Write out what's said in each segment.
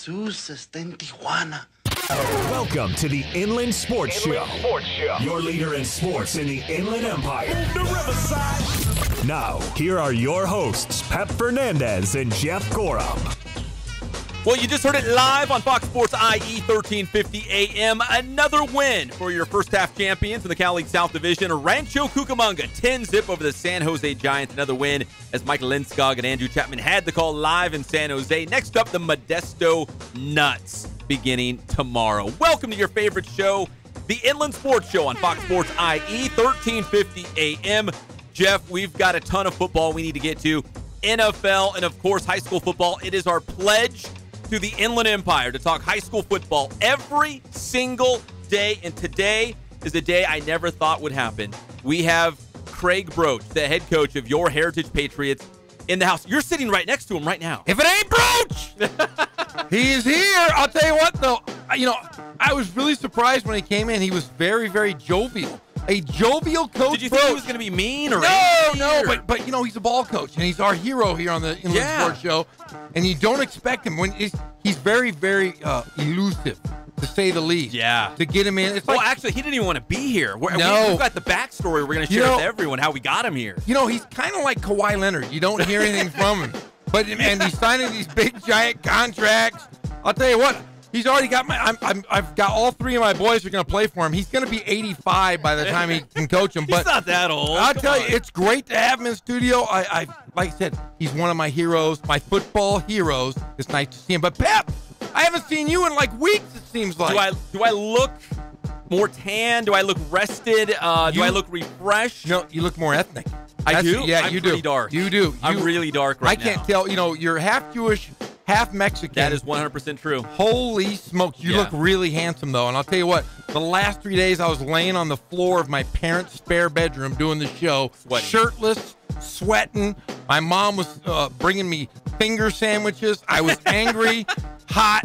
Jesús está en Tijuana. Welcome to the Inland Sports Show. Your leader in sports in the Inland Empire. Move the riverside. Now, here are your hosts, Pep Fernandez and Jeff Gorham. Well, you just heard it live on Fox Sports IE 1350 AM. Another win for your first half champions in the Cal League South Division. Rancho Cucamonga 10-0 over the San Jose Giants. Another win as Michael Linskog and Andrew Chapman had the call live in San Jose. Next up, the Modesto Nuts beginning tomorrow. Welcome to your favorite show, the Inland Sports Show on Fox Sports IE 1350 AM. Jeff, we've got a ton of football we need to get to. NFL and, of course, high school football. It is our pledge to the Inland Empire to talk high school football every single day. And today is a day I never thought would happen. We have Kraig Broach, the head coach of your Heritage Patriots, in the house. You're sitting right next to him right now. If it ain't Broach, he is here. I'll tell you what, though. I was really surprised when he came in. He was very, very jovial. A jovial coach. Did you think he was going to be mean or but he's a ball coach, and he's our hero here on the Inland Sports Show. And you don't expect him when he's very, very elusive, to say the least. Yeah. To get him in. It's actually, he didn't even want to be here. We've got the backstory we're going to share with everyone, how we got him here. He's kind of like Kawhi Leonard. You don't hear anything from him. And he's signing these big, giant contracts. I'll tell you what. He's already got I've got all three of my boys are going to play for him. He's going to be 85 by the time he can coach them. But he's not that old. I'll tell you, it's great to have him in studio. I like I said, he's one of my heroes, my football heroes. It's nice to see him. But Pep, I haven't seen you in like weeks. It seems like. Do I look more tan? Do I look rested? Do I look refreshed? No, you look more ethnic. I do. Yeah, I'm you pretty do. Dark. You do. I'm really dark right now. I can't tell. You're half Jewish, half Mexican. That is 100% true. Holy smokes. You look really handsome, though. And I'll tell you what, the last 3 days I was laying on the floor of my parents' spare bedroom doing the show, shirtless, sweating. My mom was bringing me finger sandwiches. I was angry, hot,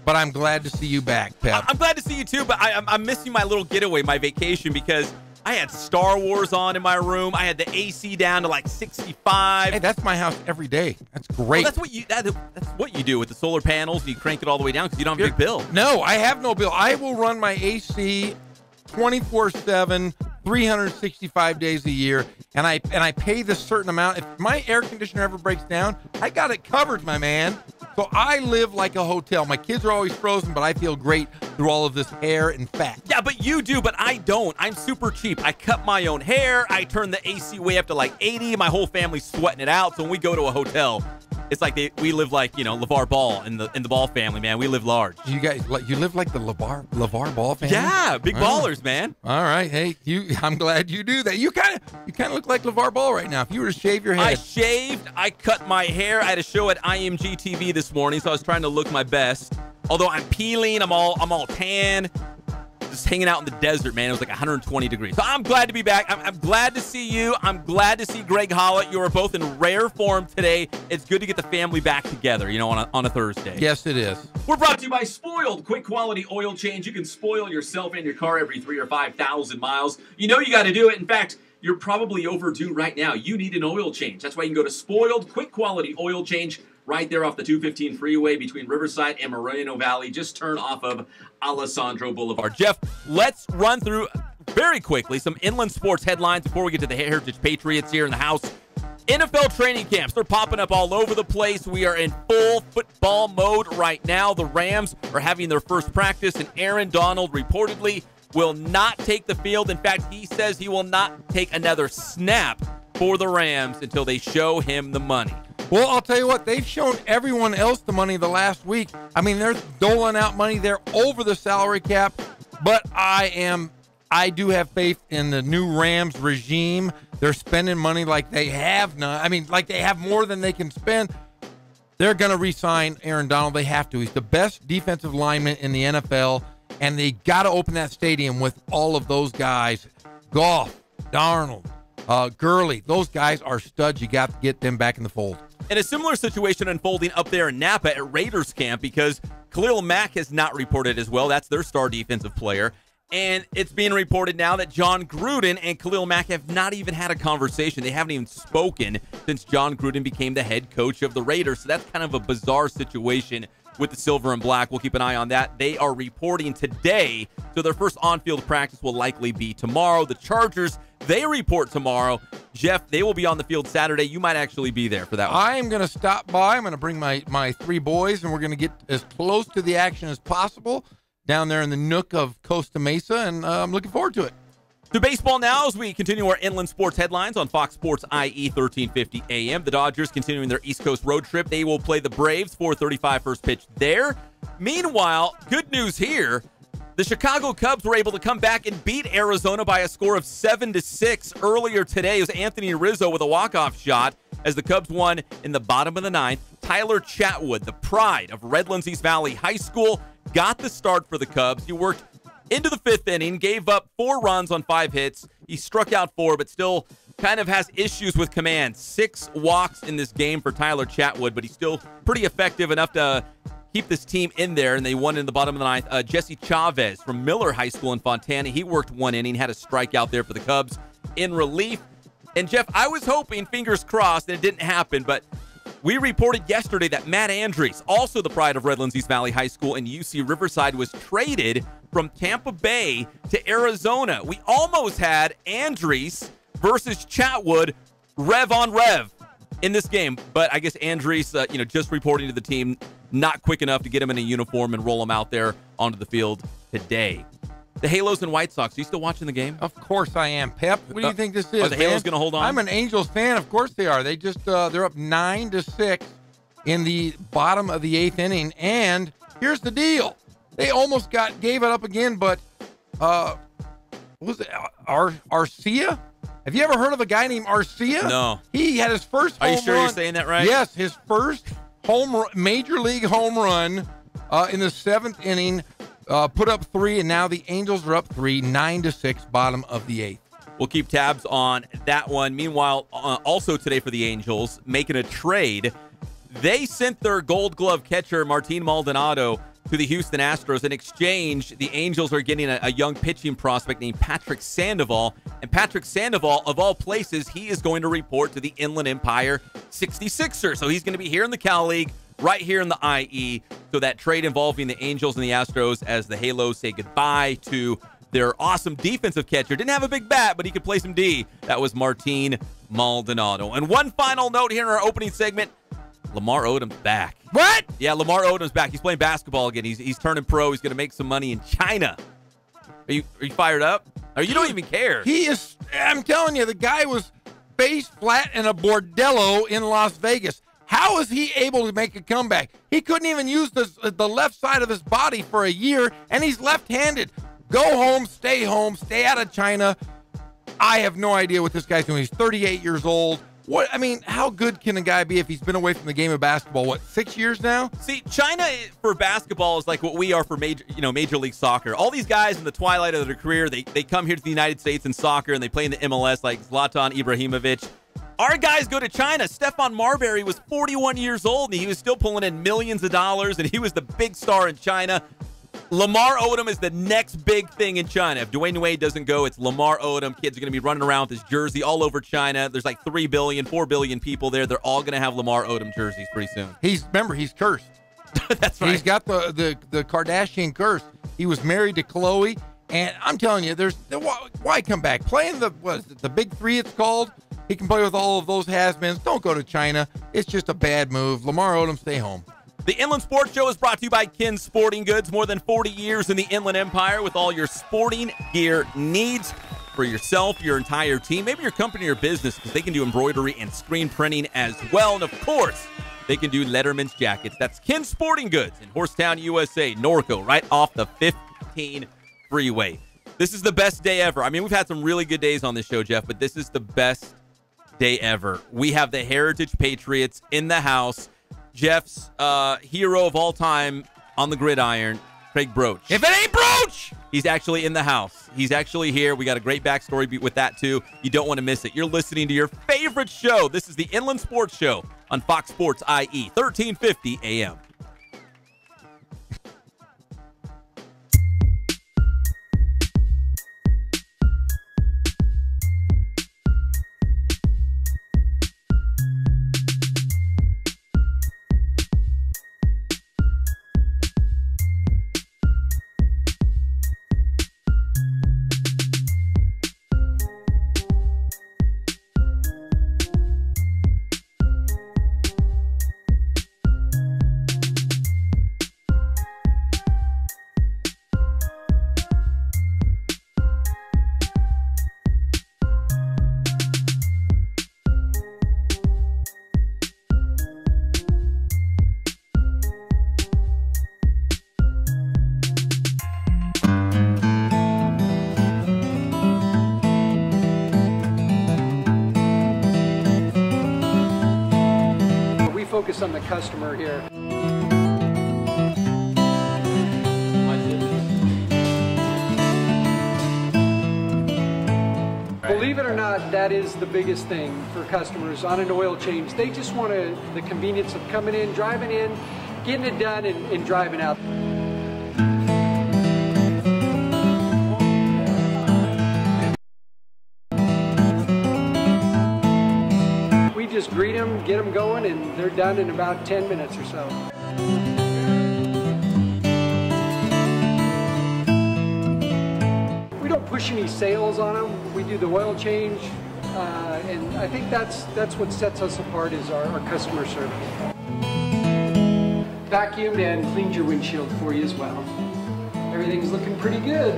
but I'm glad to see you back, Pep. I'm glad to see you, too, but I'm missing my little getaway, my vacation, because I had Star Wars on in my room. I had the AC down to like 65. Hey, that's my house every day. That's great. Well, that's what you do with the solar panels. You crank it all the way down because you don't have a big bill. No, I have no bill. I will run my AC 24/7, 365 days a year, and I pay this certain amount. If my air conditioner ever breaks down, I got it covered, my man. So I live like a hotel. My kids are always frozen, but I feel great through all of this hair and fat. Yeah, but you do, but I don't. I'm super cheap. I cut my own hair. I turn the AC way up to like 80. My whole family's sweating it out. So when we go to a hotel, it's like we live like, LeVar Ball in the Ball family, man. We live large. You live like the LeVar Ball family? Yeah, big ballers, man. All right. Hey, I'm glad you do that. You kind of look like LeVar Ball right now. If you were to shave your head. I shaved. I cut my hair. I had a show at IMG TV this morning, so I was trying to look my best. Although I'm peeling, I'm all tan. Just hanging out in the desert, man. It was like 120 degrees. So I'm glad to be back. I'm glad to see you. I'm glad to see Greg Hollett. You are both in rare form today. It's good to get the family back together, on a Thursday. Yes, it is. We're brought to you by Spoiled. Quick quality oil change. You can spoil yourself and your car every 3,000 or 5,000 miles. You got to do it. In fact, you're probably overdue right now. You need an oil change. That's why you can go to Spoiled. Quick quality oil change. Right there off the 215 freeway between Riverside and Moreno Valley. Just turn off of Alessandro Boulevard. Jeff, let's run through very quickly some Inland sports headlines before we get to the Heritage Patriots here in the house. NFL training camps, they're popping up all over the place. We are in full football mode right now. The Rams are having their first practice, and Aaron Donald reportedly will not take the field. In fact, he says he will not take another snap for the Rams until they show him the money. Well, I'll tell you what, they've shown everyone else the money the last week. I mean, they're doling out money. They're over the salary cap, but I do have faith in the new Rams regime. They're spending money like they have none. I mean, like they have more than they can spend. They're going to re-sign Aaron Donald. They have to. He's the best defensive lineman in the NFL, and they got to open that stadium with all of those guys. Goff, Darnold, Gurley, those guys are studs. You got to get them back in the fold. And a similar situation unfolding up there in Napa at Raiders camp because Khalil Mack has not reported as well. That's their star defensive player. And it's being reported now that John Gruden and Khalil Mack have not even had a conversation. They haven't even spoken since John Gruden became the head coach of the Raiders. So that's kind of a bizarre situation with the silver and black. We'll keep an eye on that. They are reporting today, so their first on-field practice will likely be tomorrow. The Chargers, they report tomorrow. Jeff, they will be on the field Saturday. You might actually be there for that one. I am going to stop by. I'm going to bring my three boys, and we're going to get as close to the action as possible down there in the nook of Costa Mesa, and I'm looking forward to it. To baseball now as we continue our inland sports headlines on Fox Sports IE 1350 AM. The Dodgers continuing their East Coast road trip. They will play the Braves, 4:35 first pitch there. Meanwhile, good news here. The Chicago Cubs were able to come back and beat Arizona by a score of 7-6 earlier today. It was Anthony Rizzo with a walk-off shot as the Cubs won in the bottom of the ninth. Tyler Chatwood, the pride of Redlands East Valley High School, got the start for the Cubs. He worked into the fifth inning, gave up 4 runs on 5 hits. He struck out 4, but still kind of has issues with command. 6 walks in this game for Tyler Chatwood, but he's still pretty effective enough to keep this team in there, and they won in the bottom of the ninth. Jesse Chavez from Miller High School in Fontana, he worked 1 inning, had a strikeout there for the Cubs in relief. And, Jeff, I was hoping, fingers crossed, that it didn't happen, but we reported yesterday that Matt Andrees, also the pride of Redlands East Valley High School in UC Riverside, was traded from Tampa Bay to Arizona. We almost had Andrees versus Chatwood rev on rev in this game, but I guess Andrees, just reporting to the team, not quick enough to get him in a uniform and roll him out there onto the field today. The Halos and White Sox, are you still watching the game? Of course I am, Pep. What do you think this is? Are the Halos going to hold on? I'm an Angels fan. Of course they are. They just they're up 9-6 in the bottom of the 8th inning, and here's the deal. They almost gave it up again, but what was it? Arcia? Have you ever heard of a guy named Arcia? No. He had his first home run. Are you sure you're saying that right? Yes, his first major league home run in the 7th inning. Put up 3, and now the Angels are up 3, 9-6, bottom of the 8th. We'll keep tabs on that one. Meanwhile, also today for the Angels, making a trade. They sent their Gold Glove catcher, Martin Maldonado, to the Houston Astros. In exchange, the Angels are getting a young pitching prospect named Patrick Sandoval. And Patrick Sandoval, of all places, he is going to report to the Inland Empire 66ers. So he's going to be here in the Cal League, right here in the IE. So that trade involving the Angels and the Astros as the Halos say goodbye to their awesome defensive catcher. Didn't have a big bat, but he could play some D. That was Martin Maldonado. And one final note here in our opening segment, Lamar Odom's back. What? Yeah, Lamar Odom's back. He's playing basketball again. He's turning pro. He's going to make some money in China. Are you fired up? Or you don't even care? He is. I'm telling you, the guy was face flat in a bordello in Las Vegas. How is he able to make a comeback? He couldn't even use the left side of his body for a year, and he's left-handed. Go home, stay out of China. I have no idea what this guy's doing. He's 38 years old. How good can a guy be if he's been away from the game of basketball, 6 years now? See, China for basketball is like what we are for Major League Soccer. All these guys in the twilight of their career, they come here to the United States in soccer, and they play in the MLS like Zlatan Ibrahimovic. Our guys go to China. Stephon Marbury was 41 years old, and he was still pulling in millions of dollars, and he was the big star in China. Lamar Odom is the next big thing in China. If Dwayne Wade doesn't go, it's Lamar Odom. Kids are going to be running around with his jersey all over China. There's like 3 billion, 4 billion people there. They're all going to have Lamar Odom jerseys pretty soon. He's cursed. That's right. He's got the Kardashian curse. He was married to Khloe, and I'm telling you, why come back? Playing the Big Three, it's called. He can play with all of those has-beens. Don't go to China. It's just a bad move. Lamar Odom, stay home. The Inland Sports Show is brought to you by Ken's Sporting Goods. More than 40 years in the Inland Empire with all your sporting gear needs for yourself, your entire team, maybe your company or business, because they can do embroidery and screen printing as well. And, of course, they can do Letterman's jackets. That's Ken's Sporting Goods in Horsetown, USA, Norco, right off the 15 freeway. This is the best day ever. I mean, we've had some really good days on this show, Jeff, but this is the best day ever. We have the Heritage Patriots in the house. Jeff's hero of all time on the gridiron, Kraig Broach. If it ain't Broach! He's actually in the house. He's actually here. We got a great backstory with that, too. You don't want to miss it. You're listening to your favorite show. This is the Inland Sports Show on Fox Sports IE, 1350 AM. focus on the customer here. Believe it or not, that is the biggest thing for customers on an oil change. They just want the convenience of coming in, driving in, getting it done, and driving out. We just greet them, get them going, and they're done in about 10 minutes or so. We don't push any sales on them. We do the oil change, and I think that's what sets us apart is our customer service. Vacuumed and cleaned your windshield for you as well. Everything's looking pretty good.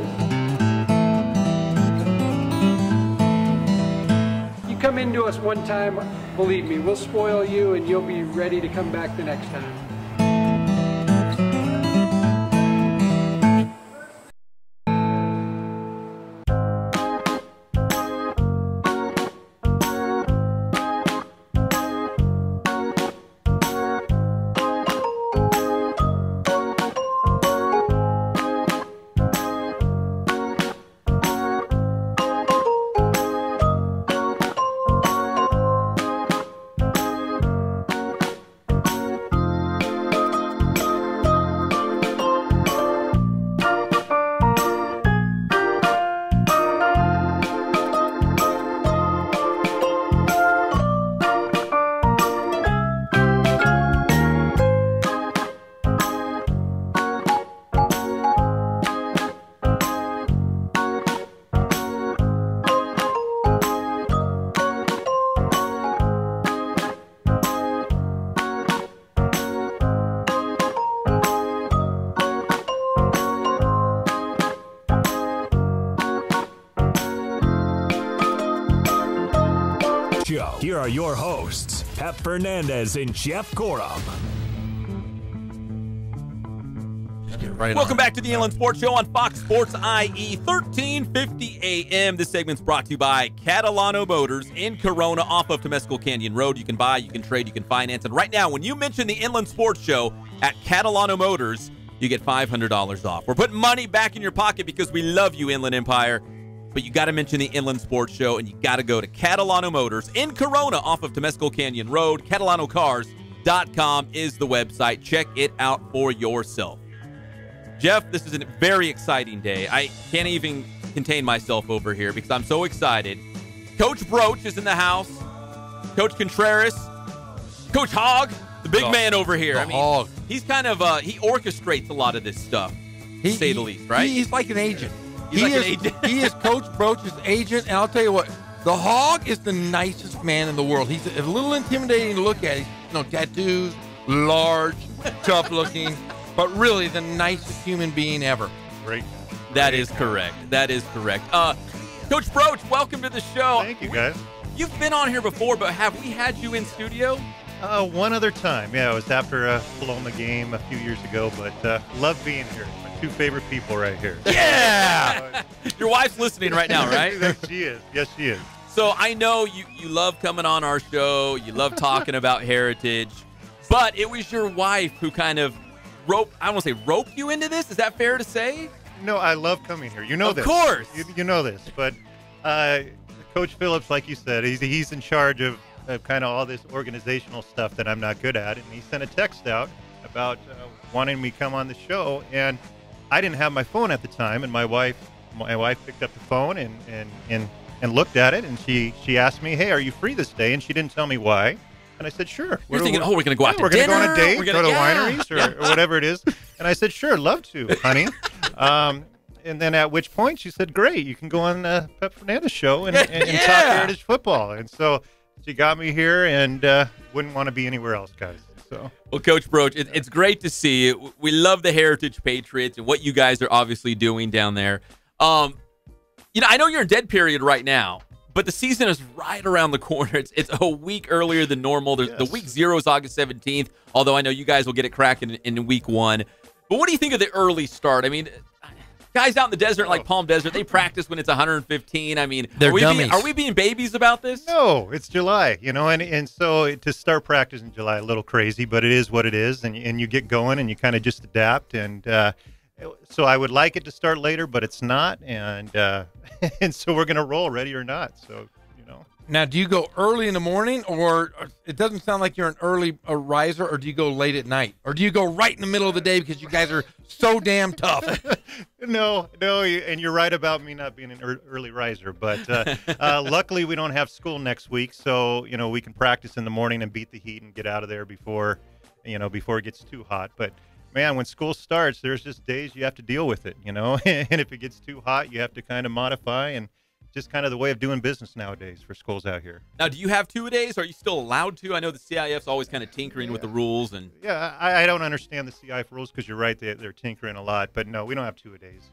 You come into us one time, believe me, we'll spoil you and you'll be ready to come back the next time. Here are your hosts, Pep Fernandez and Jeff Gorham. Welcome back to the Inland Sports Show on Fox Sports IE 1350 AM. This segment's brought to you by Catalano Motors in Corona off of Temescal Canyon Road. You can buy, you can trade, you can finance. And right now, when you mention the Inland Sports Show at Catalano Motors, you get $500 off. We're putting money back in your pocket because we love you, Inland Empire. But you got to mention the Inland Sports Show, and you got to go to Catalano Motors in Corona off of Temescal Canyon Road. CatalanoCars.com is the website. Check it out for yourself. Jeff, this is a very exciting day. I can't even contain myself over here because I'm so excited. Coach Broach is in the house. Coach Contreras. Coach Hogg, the big man over here. Hogg. He's kind of, he orchestrates a lot of this stuff, to say the least, right? He's like an agent. He's like an agent. He is Coach Broach's agent, and I'll tell you what, the Hog is the nicest man in the world. He's a little intimidating to look at. He's, tattoos, large, tough-looking, but really the nicest human being ever. Great. That is correct. That is correct. Coach Broach, welcome to the show. Thank you, guys. You've been on here before, but have we had you in studio? One other time. Yeah, it was after a Paloma game a few years ago, but love being here. My two favorite people right here. Yeah! Your wife's listening right now, right? She is. Yes, she is. So I know you love coming on our show. You love talking about heritage. But it was your wife who kind of roped you into this? Is that fair to say? No, I love coming here. You know this. Of course. You know this. But Coach Phillips, like you said, he's in charge of kind of all this organizational stuff that I'm not good at. And he sent a text out about wanting me to come on the show. And I didn't have my phone at the time. And my wife picked up the phone and looked at it. And she asked me, hey, are you free this day? And she didn't tell me why. And I said, sure. You're thinking, we're going to go out to dinner. We're going to go on a date, go to wineries or whatever it is. And I said, sure, love to, honey. And then at which point she said, great, you can go on Pep Fernandez show and talk heritage football. And so she got me here and wouldn't want to be anywhere else, guys. So. Well, Coach Broach, it's great to see you. We love the Heritage Patriots and what you guys are obviously doing down there. I know you're in dead period right now, but the season is right around the corner. It's a week earlier than normal. Yes. The week 0 is August 17th, although I know you guys will get it cracking in week 1. But what do you think of the early start? I mean, Guys out in the desert, like Palm Desert, they practice when it's 115. I mean, They're dummies. Are we being babies about this? No, it's July, and so to start practice in July, a little crazy, but it is what it is, and you get going and you kind of just adapt, and so I would like it to start later, but it's not, and and so we're going to roll, ready or not, so. Now, do you go early in the morning, or it doesn't sound like you're an early riser, or do you go late at night? Or do you go right in the middle of the day because you guys are so damn tough? No, and you're right about me not being an early riser, but luckily we don't have school next week, so, we can practice in the morning and beat the heat and get out of there before it gets too hot. But, man, when school starts, there's just days you have to deal with it, and if it gets too hot, you have to kind of modify, and just kind of the way of doing business nowadays for schools out here. Now, do you have two-a-days? Are you still allowed to? I know the CIF's always kind of tinkering with the rules. Yeah, I don't understand the CIF rules because you're right, they're tinkering a lot. But, no, we don't have two-a-days.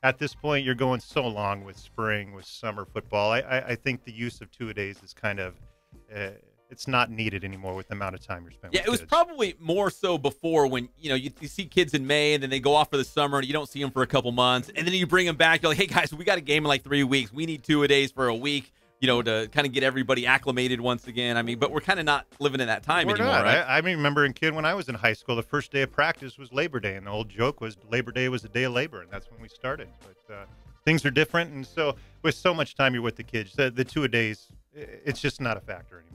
At this point, you're going so long with spring, with summer football. I think the use of two-a-days is kind of it's not needed anymore with the amount of time you're spending with it was kids. Probably more so before when, you see kids in May and then they go off for the summer and you don't see them for a couple months. And then you bring them back. You're like, hey, guys, we got a game in like 3 weeks. We need two-a-days for a week, to kind of get everybody acclimated once again. I mean, but we're kind of not living in that time anymore, right? I remember when I was in high school, the first day of practice was Labor Day. And the old joke was Labor Day was a day of labor. And that's when we started. But things are different. And so with so much time you're with the kids, the two-a-days, it's just not a factor anymore.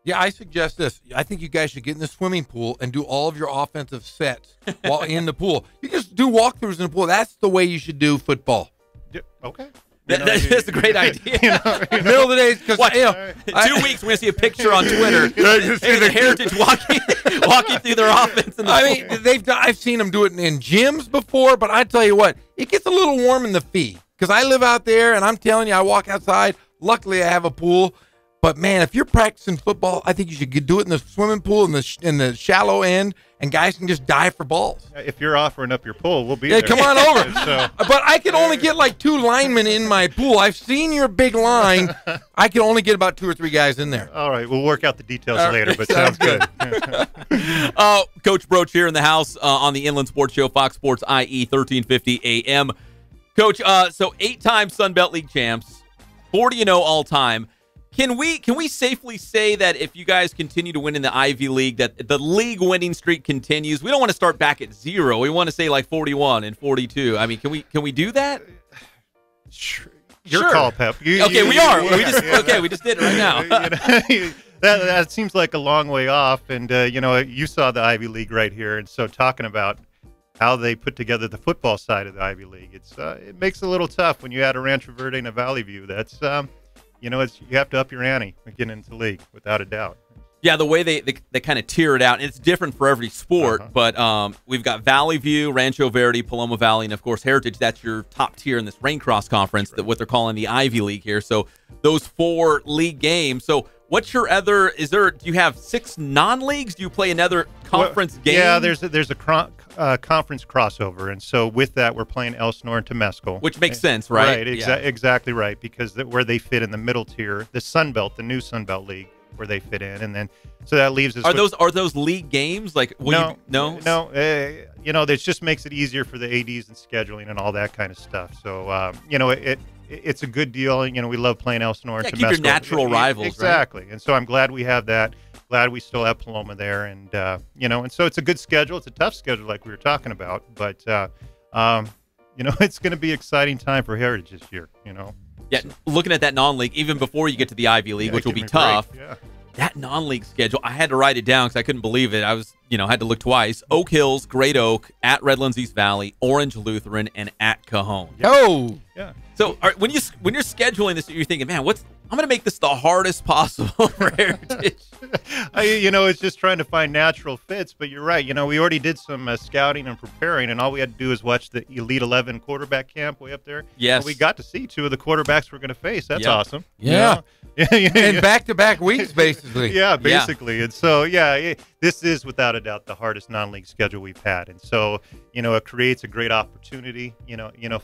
Yeah, I suggest this. I think you guys should get in the swimming pool and do all of your offensive sets while in the pool. You just do walkthroughs in the pool. That's the way you should do football. Yeah, okay. That's a great idea. Middle of the day, because in 2 weeks we're gonna see a picture on Twitter. The Heritage walking through their offense. I've seen them do it in gyms before, but I tell you what, it gets a little warm in the feet because I live out there, and I'm telling you, I walk outside. Luckily, I have a pool. But, man, if you're practicing football, I think you should do it in the swimming pool in the shallow end, and guys can just dive for balls. If you're offering up your pool, we'll be there. Yeah, come on over. But I can only get like 2 linemen in my pool. I've seen your big line. I can only get about 2 or 3 guys in there. All right, we'll work out the details later, but sounds good. Coach Broach here in the house on the Inland Sports Show, Fox Sports IE 1350 AM. Coach, so 8-time Sun Belt League champs, 40-0 all-time. Can we safely say that if you guys continue to win in the Ivy League, that the league winning streak continues? We don't want to start back at 0. We want to say like 41 and 42. I mean, can we do that? Your call, Pep. We are. We just did it right now. That seems like a long way off, and you saw the Ivy League right here, and so talking about how they put together the football side of the Ivy League, it makes it a little tough when you add a Rancho Verde and a Valley View. That's you have to up your ante to get into the league, without a doubt. Yeah, the way they kind of tier it out, and it's different for every sport, but we've got Valley View, Rancho Verde, Paloma Valley, and, of course, Heritage. That's your top tier in this Raincross Conference, what they're calling the Ivy League here. So those 4 league games. So what's your other – do you have 6 non-leagues? Do you play another conference game? Yeah, there's a conference crossover, and so with that, we're playing Elsinore and Temescal. Which makes sense, right? Right, exactly right, because where they fit in the middle tier, the Sun Belt, the new Sun Belt League, where they fit in, and then so that leaves us. Are those league games? Like no. This just makes it easier for the ADs and scheduling and all that kind of stuff. So it's a good deal. We love playing Elsinore and Temescal. Keep your natural rivals, exactly. Right? And so I'm glad we have that. Glad we still have Paloma there, and and so it's a good schedule. It's a tough schedule, like we were talking about, but it's going to be an exciting time for Heritage this year. Yeah, looking at that non-league, even before you get to the Ivy League, which will be tough. Yeah. That non-league schedule, I had to write it down because I couldn't believe it. I was, had to look twice. Oak Hills, Great Oak, at Redlands East Valley, Orange Lutheran, and at Cajon. Oh, yeah. So when you're scheduling this, you're thinking, man, I'm going to make this the hardest possible for Heritage. It's just trying to find natural fits. But you're right. We already did some scouting and preparing, and all we had to do is watch the Elite 11 quarterback camp way up there. Yes. And we got to see 2 of the quarterbacks we're going to face. That's awesome. Yeah. And back-to-back weeks, basically. Yeah, basically. Yeah. And so, this is without a doubt the hardest non-league schedule we've had. And so, it creates a great opportunity,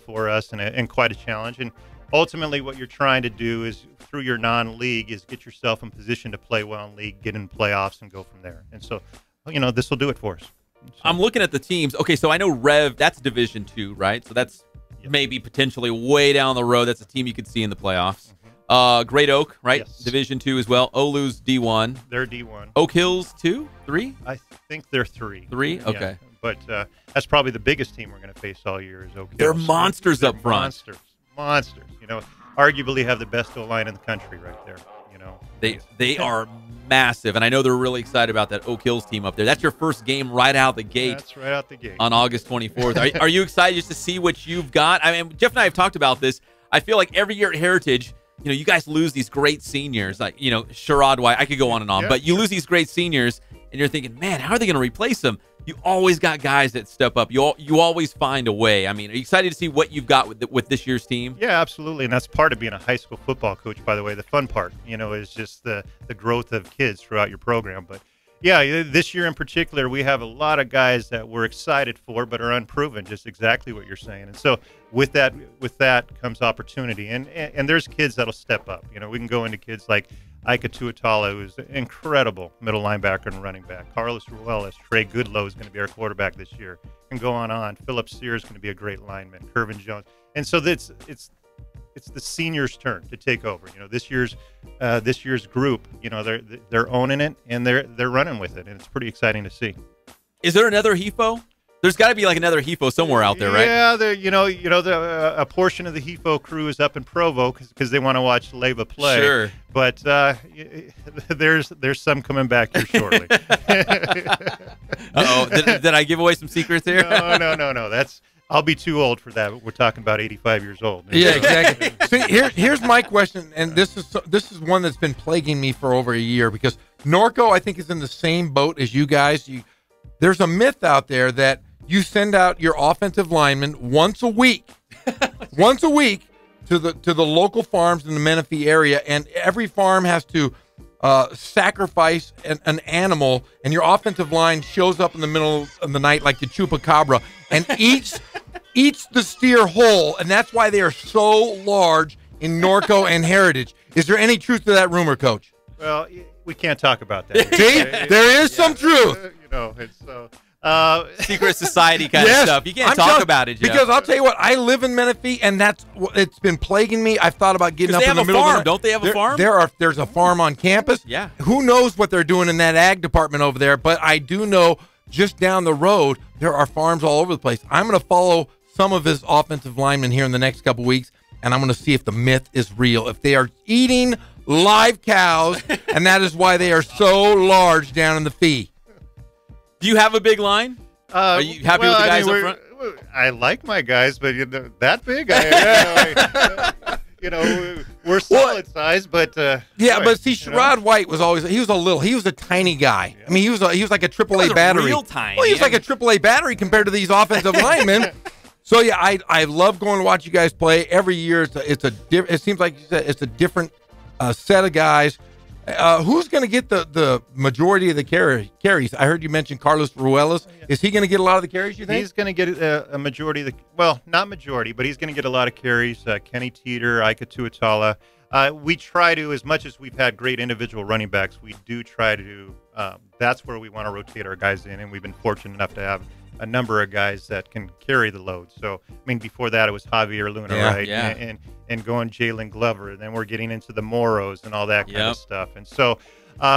for us and quite a challenge. And ultimately what you're trying to do is through your non-league is get yourself in position to play well in league, get in playoffs, and go from there. And so, this will do it for us. So. I'm looking at the teams. Okay, so I know Rev, that's Division II, right? So that's maybe potentially way down the road. That's a team you could see in the playoffs. Great Oak, right? Yes. Division 2 as well. Olu's D1. They're D1. Oak Hills 2, 3? I think they're 3. 3? Okay. Yeah. But that's probably the biggest team we're going to face all year is Oak Hills. They're monsters up front. Monsters. Arguably have the best O-line in the country right there. They are massive, and I know they're really excited about that Oak Hills team up there. That's your first game right out the gate. That's right out the gate. On August 24th. Are you excited just to see what you've got? I mean, Jeff and I have talked about this. I feel like every year at Heritage, you guys lose these great seniors, like, Sherrod White. I could go on and on, but you lose these great seniors, and you're thinking, man, how are they going to replace them? You always got guys that step up. You always find a way. I mean, are you excited to see what you've got with this year's team? Yeah, absolutely, and that's part of being a high school football coach, by the way. The fun part, is just the growth of kids throughout your program. But, yeah, this year in particular, we have a lot of guys that we're excited for but are unproven, just exactly what you're saying. And so with that comes opportunity. And there's kids that'll step up. We can go into kids like Ika Tuatala, who's an incredible middle linebacker and running back. Carlos Ruelas, Trey Goodlow is going to be our quarterback this year. And go on. Philip Sears is going to be a great lineman. Kervin Jones. And so it's the seniors' turn to take over. This year's group, they're owning it and they're running with it, and it's pretty exciting to see. Is there another HEFO? There's got to be like another HEFO somewhere out there, right? Yeah, a portion of the HEFO crew is up in Provo because they want to watch Leva play. Sure, but there's some coming back here shortly. Uh-oh, did I give away some secrets here? No. I'll be too old for that. We're talking about 85 years old. Yeah, exactly. See, here's my question, and this is one that's been plaguing me for over a year because Norco, I think, is in the same boat as you guys. There's a myth out there that you send out your offensive linemen once a week to the local farms in the Menifee area, and every farm has to sacrifice an animal, and your offensive line shows up in the middle of the night like the chupacabra and eats the steer whole, and that's why they are so large in Norco and Heritage. Is there any truth to that rumor, Coach? Well, we can't talk about that. See, there is some truth. It's so. Secret society kind of stuff. You can't talk about it, Jeff. Because I'll tell you what, I live in Menifee, and it's been plaguing me. I've thought about getting up in the middle of the night. Don't they have a farm? There's a farm on campus. Yeah. Who knows what they're doing in that ag department over there? But I do know just down the road there are farms all over the place. I'm going to follow some of his offensive linemen here in the next couple weeks, and I'm going to see if the myth is real. If they are eating live cows, and that is why they are so large down in the fee. Do you have a big line? Are you happy with the guys up front? I like my guys, but that big? We're solid size, but but see, Sherrod White was a tiny guy. Yeah. I mean, he was like a AAA battery. Real tiny. Well, he was like a AAA battery compared to these offensive linemen. So yeah, I love going to watch you guys play every year. It seems like you said it's a different set of guys. Who's going to get the majority of the carries? I heard you mention Carlos Ruelas. Is he going to get a lot of the carries, you think? He's going to get a majority of not majority, but he's going to get a lot of carries. Kenny Teeter, Ika Tuatala. We try to, as much as we've had great individual running backs, we do try to, that's where we want to rotate our guys in, and we've been fortunate enough to have a number of guys that can carry the load. So, I mean, before that, it was Javier Luna, right? Yeah. And going Jalen Glover. And then we're getting into the Moros and all that kind of stuff. And so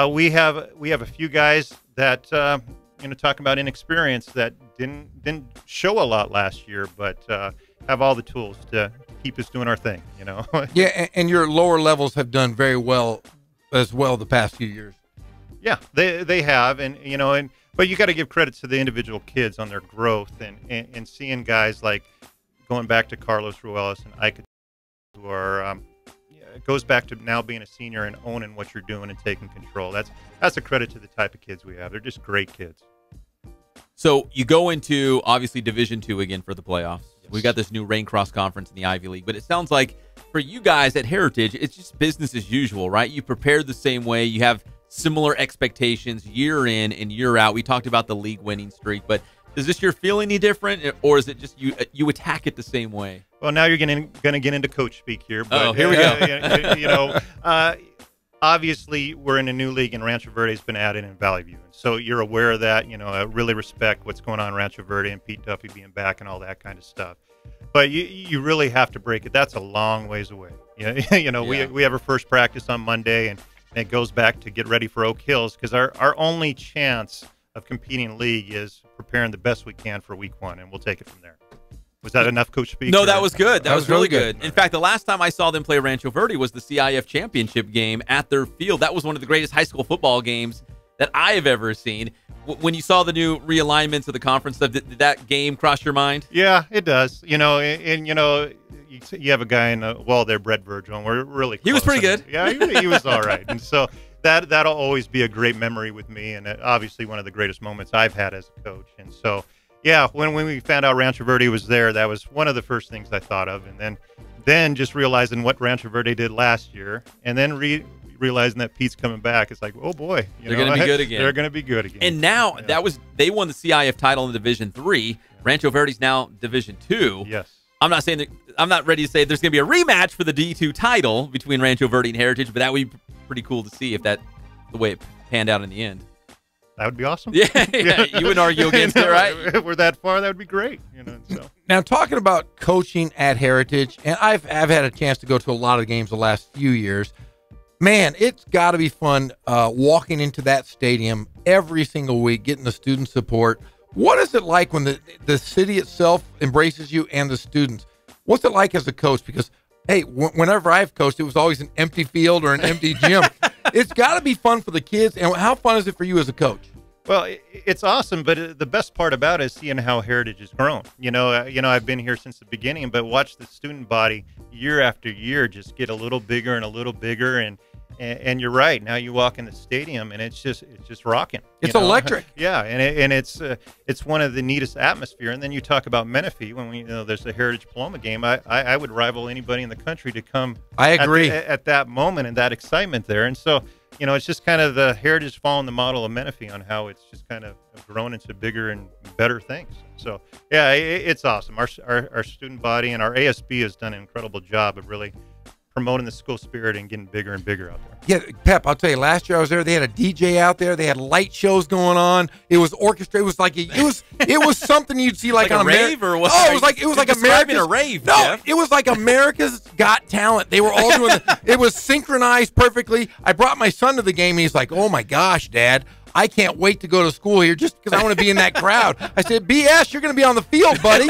we have a few guys that, talking about inexperience that didn't show a lot last year, but have all the tools to keep us doing our thing, Yeah, and your lower levels have done very well as well the past few years. Yeah, they have. But you got to give credit to the individual kids on their growth and seeing guys like going back to Carlos Ruelas and Ika, who are it goes back to now being a senior and owning what you're doing and taking control. That's a credit to the type of kids we have. They're just great kids. So you go into obviously Division II again for the playoffs. Yes. We got this new Rain Cross Conference in the Ivy League, but it sounds like for you guys at Heritage, it's just business as usual, right? You prepare the same way. You have similar expectations year in and year out. We talked about the league winning streak, but does this year feel any different, or is it just you attack it the same way? Well, now you're going to get into coach speak here. But, here we go. Obviously, we're in a new league, and Rancho Verde has been added in Valley View. So you're aware of that. I really respect what's going on in Rancho Verde and Pete Duffy being back and all that kind of stuff. But you really have to break it. That's a long ways away. We have our first practice on Monday, and it goes back to get ready for Oak Hills, because our only chance of competing in league is preparing the best we can for week 1, and we'll take it from there. Was that enough, Coach Speaker? No, that was good. That was really good. In fact, the last time I saw them play Rancho Verde was the CIF championship game at their field. That was one of the greatest high school football games that I have ever seen. When you saw the new realignments of the conference stuff, did that game cross your mind? Yeah, it does. You have a guy in the wall there, Brett Virgil, and we're really close. He was pretty good. Yeah, he was all right. And so that'll always be a great memory with me, and obviously one of the greatest moments I've had as a coach. And so, yeah, when we found out Rancho Verde was there, that was one of the first things I thought of. And then just realizing what Rancho Verde did last year, and then realizing that Pete's coming back, it's like, oh boy, they're going to be good again. They're going to be good again. And now they won the CIF title in Division III. Rancho Verde's now Division II. Yes. I'm not ready to say there's going to be a rematch for the D2 title between Rancho Verde and Heritage, but that would be pretty cool to see if that's the way it panned out in the end. That would be awesome. Yeah, you wouldn't argue against it, right? If we're that far, that would be great. So. Now, talking about coaching at Heritage, and I've had a chance to go to a lot of games the last few years. Man, it's got to be fun walking into that stadium every single week, getting the student support. What is it like when the city itself embraces you and the students? What's it like as a coach? Because, hey, whenever I've coached, it was always an empty field or an empty gym. It's got to be fun for the kids. And how fun is it for you as a coach? Well, it's awesome, but the best part about it is seeing how Heritage has grown. I've been here since the beginning, but watch the student body year after year just get a little bigger and a little bigger. And you're right. Now you walk in the stadium and it's just rocking. It's electric. Yeah, and it's one of the neatest atmosphere. And then you talk about Menifee when there's a Heritage Paloma game. I would rival anybody in the country to come. I agree at that moment and that excitement there. And so it's just kind of the Heritage following the model of Menifee on how it's just kind of grown into bigger and better things. So yeah, it's awesome. Our student body and our ASB has done an incredible job of really promoting the school spirit and getting bigger and bigger out there. Yeah, Pep, I'll tell you, last year I was there, they had a DJ out there, they had light shows going on, it was orchestrated, it was something you'd see like on a rave or what? Oh, it was like America's a rave. No, Jeff. It was like America's Got Talent. They were all doing it was synchronized perfectly. I brought my son to the game and he's like, "Oh my gosh, Dad, I can't wait to go to school here just because I want to be in that crowd." I said, "BS, you're going to be on the field, buddy."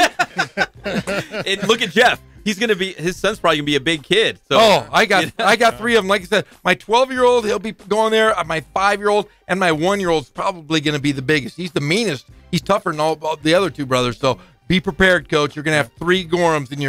And look at Jeff. His son's probably gonna be a big kid. So, I got 3 of them. Like I said, my 12-year-old, he'll be going there. My 5-year-old and my 1-year-old's probably gonna be the biggest. He's the meanest. He's tougher than all the other 2 brothers. So be prepared, Coach. You're gonna have 3 Gorhams in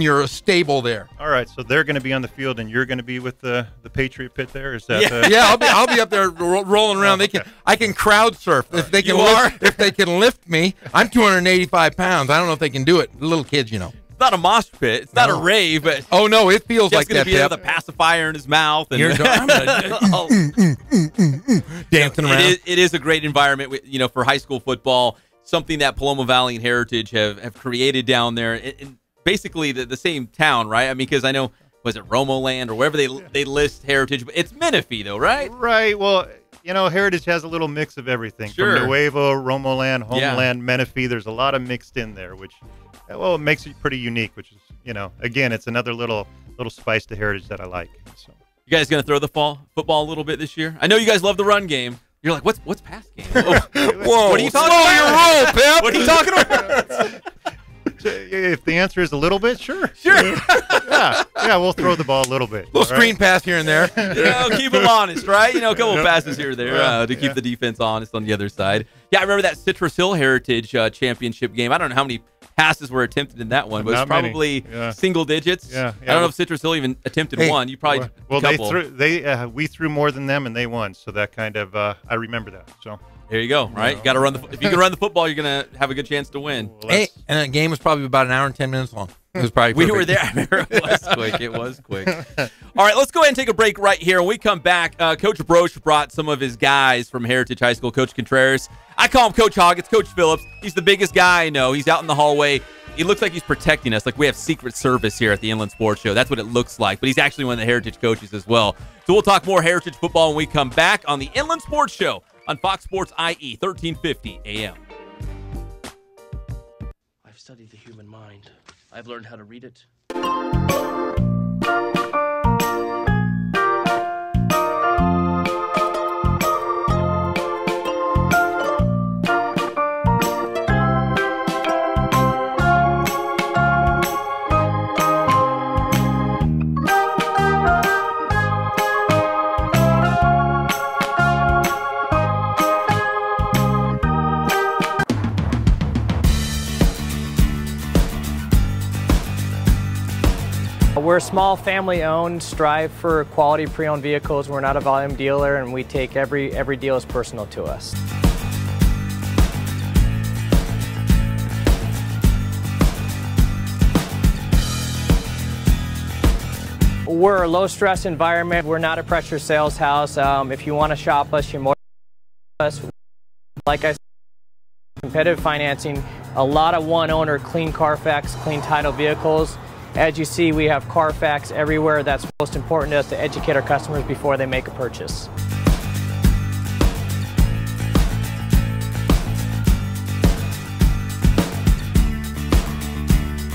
your stable there. All right, so they're gonna be on the field, and you're gonna be with the Patriot Pit there. Is that? Yeah, I'll be up there rolling around. I can crowd surf if they can. If they can lift me. I'm 285 pounds. I don't know if they can do it. Little kids, It's not a mosh pit. It's not a rave, but no, it feels like that. He's gonna be with a pacifier in his mouth and dancing around. It is a great environment, for high school football. Something that Paloma Valley and Heritage have created down there, in basically the same town, right? I mean, because I know, was it Romo Land or wherever they list Heritage, but it's Menifee though, right? Right. Well, Heritage has a little mix of everything. Sure. From Nuevo, Romo Land, Homeland, Menifee. There's a lot of mixed in there, which. Well, it makes it pretty unique, which is, again, it's another little spice to Heritage that I like. So, you guys gonna throw the football a little bit this year? I know you guys love the run game. You're like, what's pass game? Whoa! What are you talking about? Your roll, Pep. What are you talking about? If the answer is a little bit, sure. yeah, we'll throw the ball a little bit. Little screen pass here and there. Keep them honest, right? A couple passes here or there to keep the defense honest on the other side. Yeah, I remember that Citrus Hill Heritage championship game. I don't know how many passes were attempted in that one, but it was probably single digits. Yeah. I don't know if Citrus Hill even attempted one. You probably we threw more than them and they won, so that kind of I remember that. So there you go. Right, you got to run if you can run the football, you're gonna have a good chance to win. Well, and the game was probably about an hour and 10 minutes long. It was probably we were there. I remember it was quick. All right, let's go ahead and take a break right here. When we come back, Coach Broach brought some of his guys from Heritage High School. Coach Contreras, I call him Coach Hogg. It's Coach Phillips. He's the biggest guy I know. He's out in the hallway. He looks like he's protecting us, like we have Secret Service here at the Inland Sports Show. That's what it looks like. But he's actually one of the Heritage coaches as well. So we'll talk more Heritage football when we come back on the Inland Sports Show on Fox Sports IE 1350 AM. I've studied the human mind. I've learned how to read it. We're small, family-owned, strive for quality pre-owned vehicles. We're not a volume dealer, and we take every deal as personal to us. We're a low-stress environment. We're not a pressure sales house. If you want to shop us, you're more us. Like I said, competitive financing, a lot of one-owner, clean Carfax, clean title vehicles. As you see, we have Carfax everywhere. That's most important to us, to educate our customers before they make a purchase.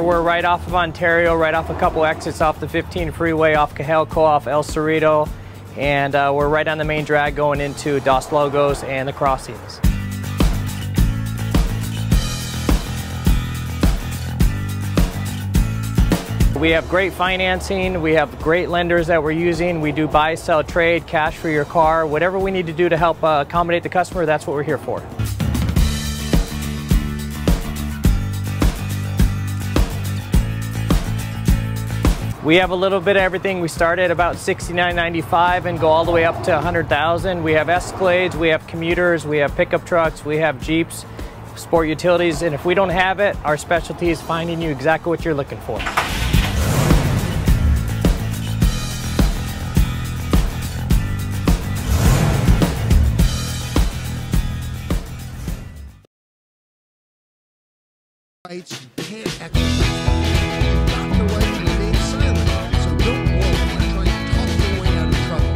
We're right off of Ontario, right off a couple exits off the 15 freeway, off Cajelco, off El Cerrito, and we're right on the main drag going into Dos Logos and the crossings. We have great financing, we have great lenders that we're using. We do buy, sell, trade, cash for your car. Whatever we need to do to help accommodate the customer, that's what we're here for. We have a little bit of everything. We start at about $69.95 and go all the way up to $100,000. We have Escalades, we have commuters, we have pickup trucks, we have Jeeps, sport utilities, and if we don't have it, our specialty is finding you exactly what you're looking for. Rights, you can't exercise. You've got the right to remain silent, so don't worry. Try and talk your way out of trouble.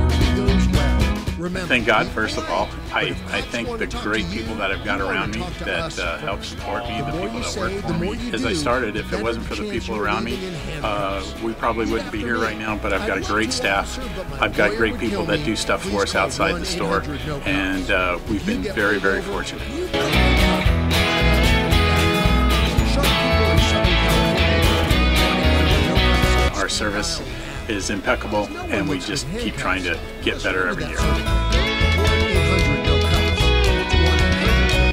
Prayer goes well. Remember, thank God, first of all. I thank the great people that I've got around me that help support me, the people that work for me. As I started, if it wasn't for the people around me, we probably wouldn't be here right now, but I've got a great staff. I've got great people that do stuff for us outside the store, and we've been very, very fortunate. Our service is impeccable, and we just keep trying to get better every year.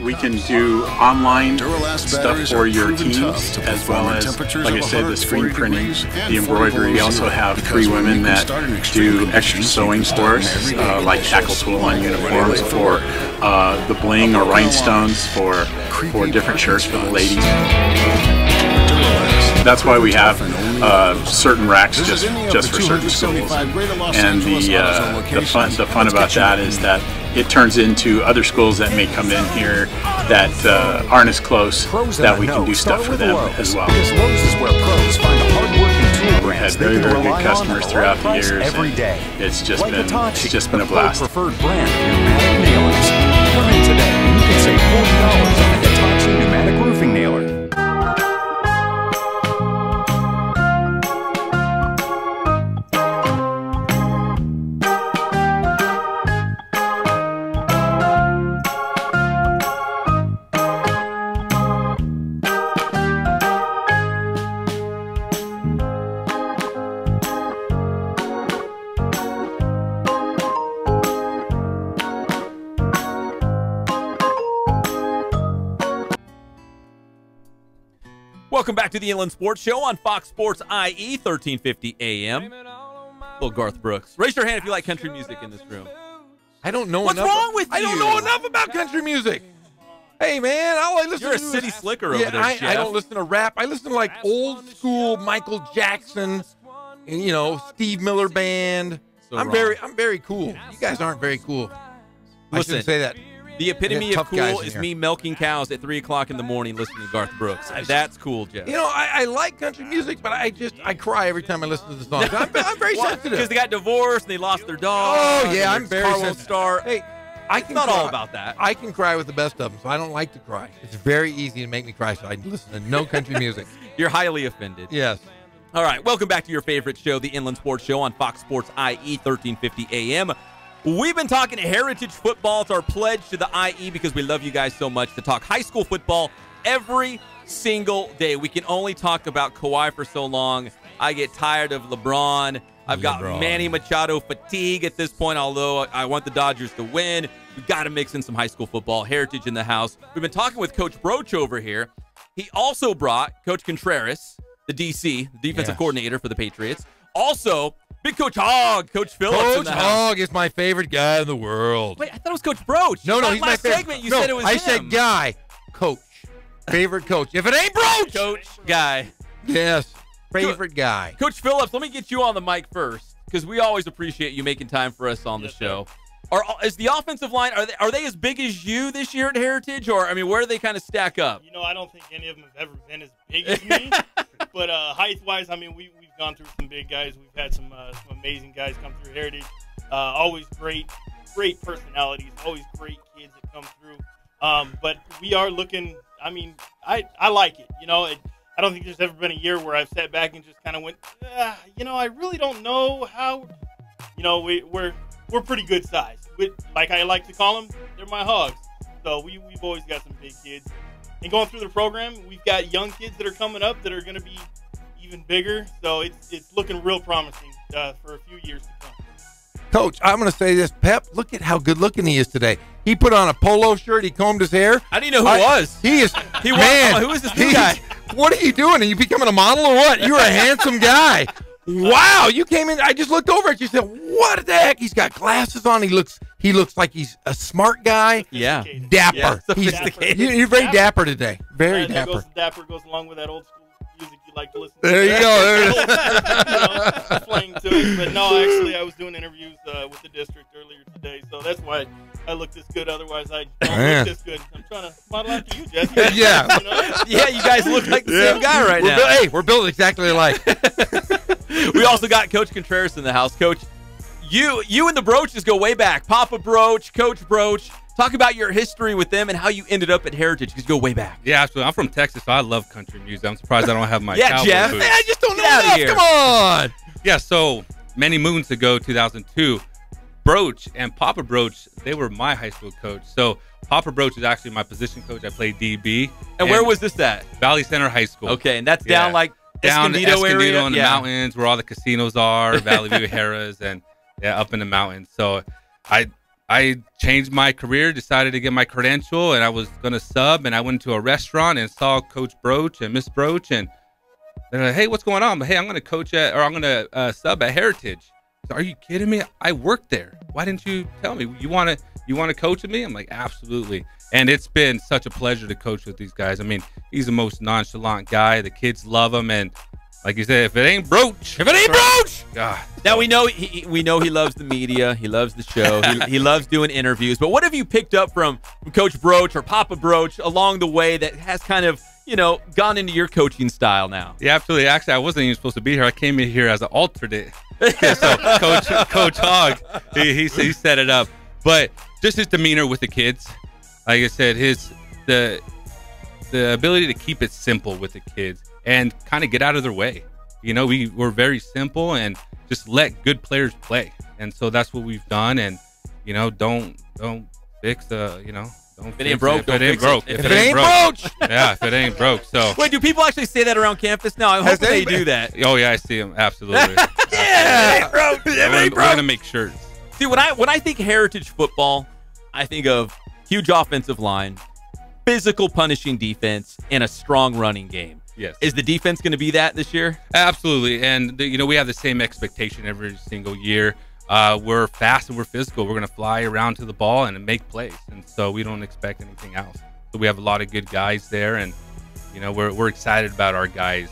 We can do online stuff for your teams, as well as, like I said, the screen printing, the embroidery. We also have 3 women that do extra sewing for us, like tackle tool on uniforms, for the bling or rhinestones for different shirts for the ladies. That's why we have certain racks just for certain schools. And the fun about that is that it turns into other schools that may come in here that aren't as close, that we can do stuff for them as well. We've had very, very good customers throughout the years. It's just been a blast. Preferred brand of pneumatic nailers. Come in today and you can save $40 on a Hitachi pneumatic roofing nailer. Welcome back to the Inland Sports Show on Fox Sports IE, 1350 AM. Little Garth Brooks. Raise your hand if you like country music in this room. I don't know What's enough. wrong with you? I don't know enough about country music. Hey, man, all I listen You're a to city is, slicker over there, Jeff. I don't listen to rap. I listen to, like, old school Michael Jackson and, you know, Steve Miller Band. So I'm very cool. You guys aren't very cool. I shouldn't say that. The epitome of cool is here. me milking cows at 3 o'clock in the morning listening to Garth Brooks. That's cool, Jeff. You know, I like country music, but I cry every time I listen to the songs. I'm very sensitive. Because they got divorced and they lost their dog. Oh, yeah, I'm very Carlos sensitive. Star. Hey, It's not all about that. I can cry with the best of them, so I don't like to cry. It's very easy to make me cry, so I listen to no country music. You're highly offended. Yes. All right, welcome back to your favorite show, the Inland Sports Show on Fox Sports IE 1350 AM. We've been talking heritage football. It's our pledge to the IE because we love you guys so much to talk high school football every single day. We can only talk about Kawhi for so long. I get tired of LeBron. I've got Manny Machado fatigue at this point, although I want the Dodgers to win. We've got to mix in some high school football, heritage in the house. We've been talking with Coach Broach over here. He also brought Coach Contreras, the DC, the defensive coordinator for the Patriots. Also, Big Coach Hogg, Coach Phillips in Coach the house. Hogg is my favorite guy in the world. Wait, I thought it was Coach Broach. No, he's my favorite. Segment, you said it was I him. said guy. Coach. Favorite coach. If it ain't Broach. Coach guy. Yes. Favorite guy. Coach Phillips, let me get you on the mic first because we always appreciate you making time for us on the show. Is the offensive line, are they as big as you this year at Heritage? Or, I mean, where do they kind of stack up? You know, I don't think any of them have ever been as big as me. But height-wise, I mean, we've gone through some big guys. We've had some amazing guys come through Heritage. Always great personalities, always great kids that come through. But we are looking, I mean, I like it. You know, I don't think there's ever been a year where I've sat back and just kind of went, you know, I really don't know how, you know, we're pretty good size. Like I like to call them, they're my hogs. So we've always got some big kids. And going through the program, we've got young kids that are coming up that are going to be even bigger. So it's looking real promising for a few years to come. Coach, I'm going to say this. Pep, look at how good looking he is today. He put on a polo shirt. He combed his hair. I didn't know who it was. He is. Man, who is this new guy? What are you doing? Are you becoming a model or what? You're a handsome guy. Wow, you came in. I just looked over at you and said, what the heck? He's got glasses on. He looks like he's a smart guy. Yeah. Dapper. Yeah, sophisticated. You're very dapper today. Very dapper. Dapper goes along with that old school music you like to listen to. There you go. There it is. Slang to it. But no, actually, I was doing interviews with the district earlier today, so that's why I look this good. Otherwise, I don't look this good. I'm trying to model after you, Jesse. Yeah. You know? Yeah, you guys look like the same guy right now. Hey, we're built exactly alike. We also got Coach Contreras in the house. Coach, you and the Broaches go way back. Papa Broach, Coach Broach. Talk about your history with them and how you ended up at Heritage because you go way back. Yeah, absolutely. I'm from Texas, so I love country music. I'm surprised I don't have my yeah, cowboy Jeff. boots. Hey, I just don't know Get out of here. Come on. Yeah, so many moons ago, 2002, Broach and Papa Broach, they were my high school coach. So Papa Broach is actually my position coach. I played DB. And where was this at? Valley Center High School. Okay, and that's down like down Escondido area? in the mountains where all the casinos are, Valley View Harrah's, and up in the mountains. So I changed my career, decided to get my credential, and I was going to sub, and I went to a restaurant and saw Coach Broach and Miss Broach, and they're like, hey, what's going on? But hey, I'm going to sub at Heritage. So, are you kidding me? I worked there. Why didn't you tell me? You want to coach with me? I'm like, absolutely. And it's been such a pleasure to coach with these guys. I mean, he's the most nonchalant guy. The kids love him, and like you said, if it ain't Broach, God. Now we know he loves the media, he loves the show, he loves doing interviews. But what have you picked up from Coach Broach or Papa Broach along the way that has kind of gone into your coaching style now? Yeah, absolutely. Actually, I wasn't even supposed to be here. I came in here as an alternate. Yeah, so Coach Hogg, he set it up. But just his demeanor with the kids, like I said, the ability to keep it simple with the kids and kind of get out of their way. We're very simple and just let good players play. And so that's what we've done. And don't fix the don't. If it ain't broke, if it ain't broke. If it ain't Broach. Yeah, if it ain't broke. So wait, do people actually say that around campus now? I hope they do that. Oh yeah, I see them absolutely. Yeah, bro. We're gonna make shirts. See, when I think Heritage football, I think of huge offensive line, physical punishing defense, and a strong running game. Yes. Is the defense going to be that this year? Absolutely. And we have the same expectation every single year. We're fast and we're physical. We're going to fly around to the ball and make plays. And so we don't expect anything else. So we have a lot of good guys there, and we're excited about our guys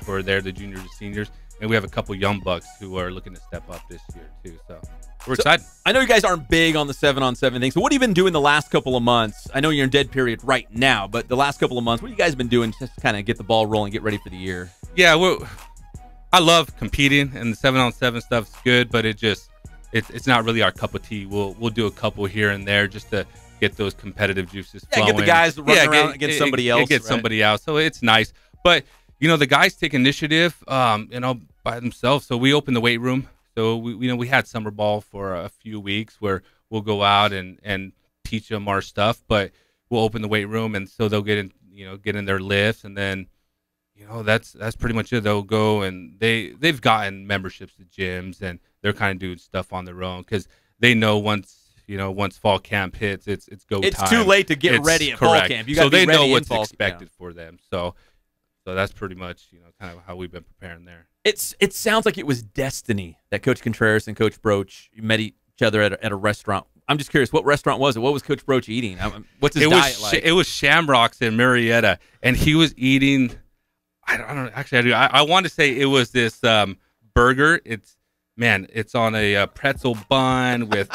who are there, the juniors and seniors. And we have a couple young bucks who are looking to step up this year too. So we're excited. I know you guys aren't big on the 7-on-7 thing. So what have you been doing the last couple of months? I know you're in dead period right now, but the last couple of months, what have you guys been doing just to kind of get the ball rolling, get ready for the year? Yeah, I love competing, and the 7-on-7 stuff's good, but it it's not really our cup of tea. We'll do a couple here and there just to get those competitive juices flowing. Get the guys running around against somebody else. Get somebody else. So it's nice. But, the guys take initiative, by themselves. So we open the weight room. So, we had summer ball for a few weeks where we'll go out and teach them our stuff. But we'll open the weight room, and so they'll get in their lifts. And then, that's pretty much it. They'll go, and they've gotten memberships to gyms, and they're kind of doing stuff on their own because they know once fall camp hits, it's go time. It's too late to get ready at fall camp. You got to be ready. So they know what's expected for them. So that's pretty much kind of how we've been preparing there. It sounds like it was destiny that Coach Contreras and Coach Broach met each other at a restaurant. I'm just curious, what restaurant was it? What was Coach Broach eating? What's his diet like? It was Shamrocks in Marietta, and he was eating. I don't know. Actually, I want to say it was this burger. It's on a pretzel bun with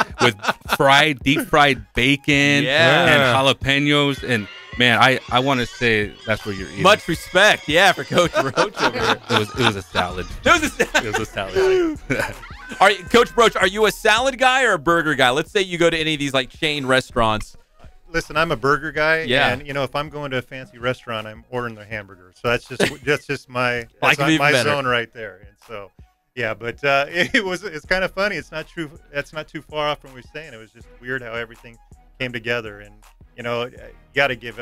deep fried bacon and jalapenos. And man, I want to say that's what you're eating. Much respect, for Coach Broach over here. It was a salad. It was a salad. All right, Coach Broach, are you a salad guy or a burger guy? Let's say you go to any of these like chain restaurants. Listen, I'm a burger guy, Yeah. and if I'm going to a fancy restaurant, I'm ordering the hamburger. So that's just my zone right there. And so, yeah, but it's kind of funny. It's not true. That's not too far off from what we were saying. It was just weird how everything came together, and you got to give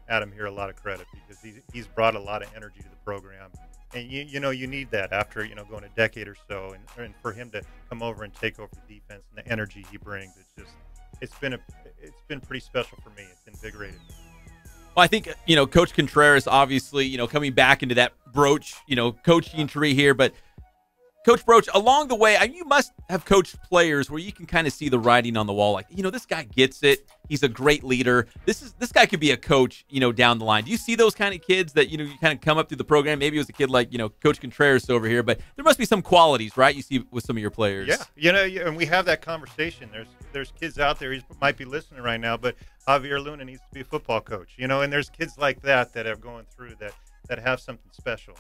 Adam here a lot of credit because he's brought a lot of energy to the program, and you need that after going a decade or so, and for him to come over and take over the defense and the energy he brings, it's been pretty special for me. It's invigorated me. Well, I think Coach Contreras obviously coming back into that Broach coaching tree here, but Coach Broach, along the way, you must have coached players where you can kind of see the writing on the wall. Like, this guy gets it. He's a great leader. This guy could be a coach, down the line. Do you see those kind of kids that, you kind of come up through the program? Maybe it was a kid like, Coach Contreras over here, but there must be some qualities, right? You see with some of your players. Yeah. And we have that conversation. There's kids out there, he might be listening right now, but Javier Luna needs to be a football coach, and there's kids like that are going through that have something special,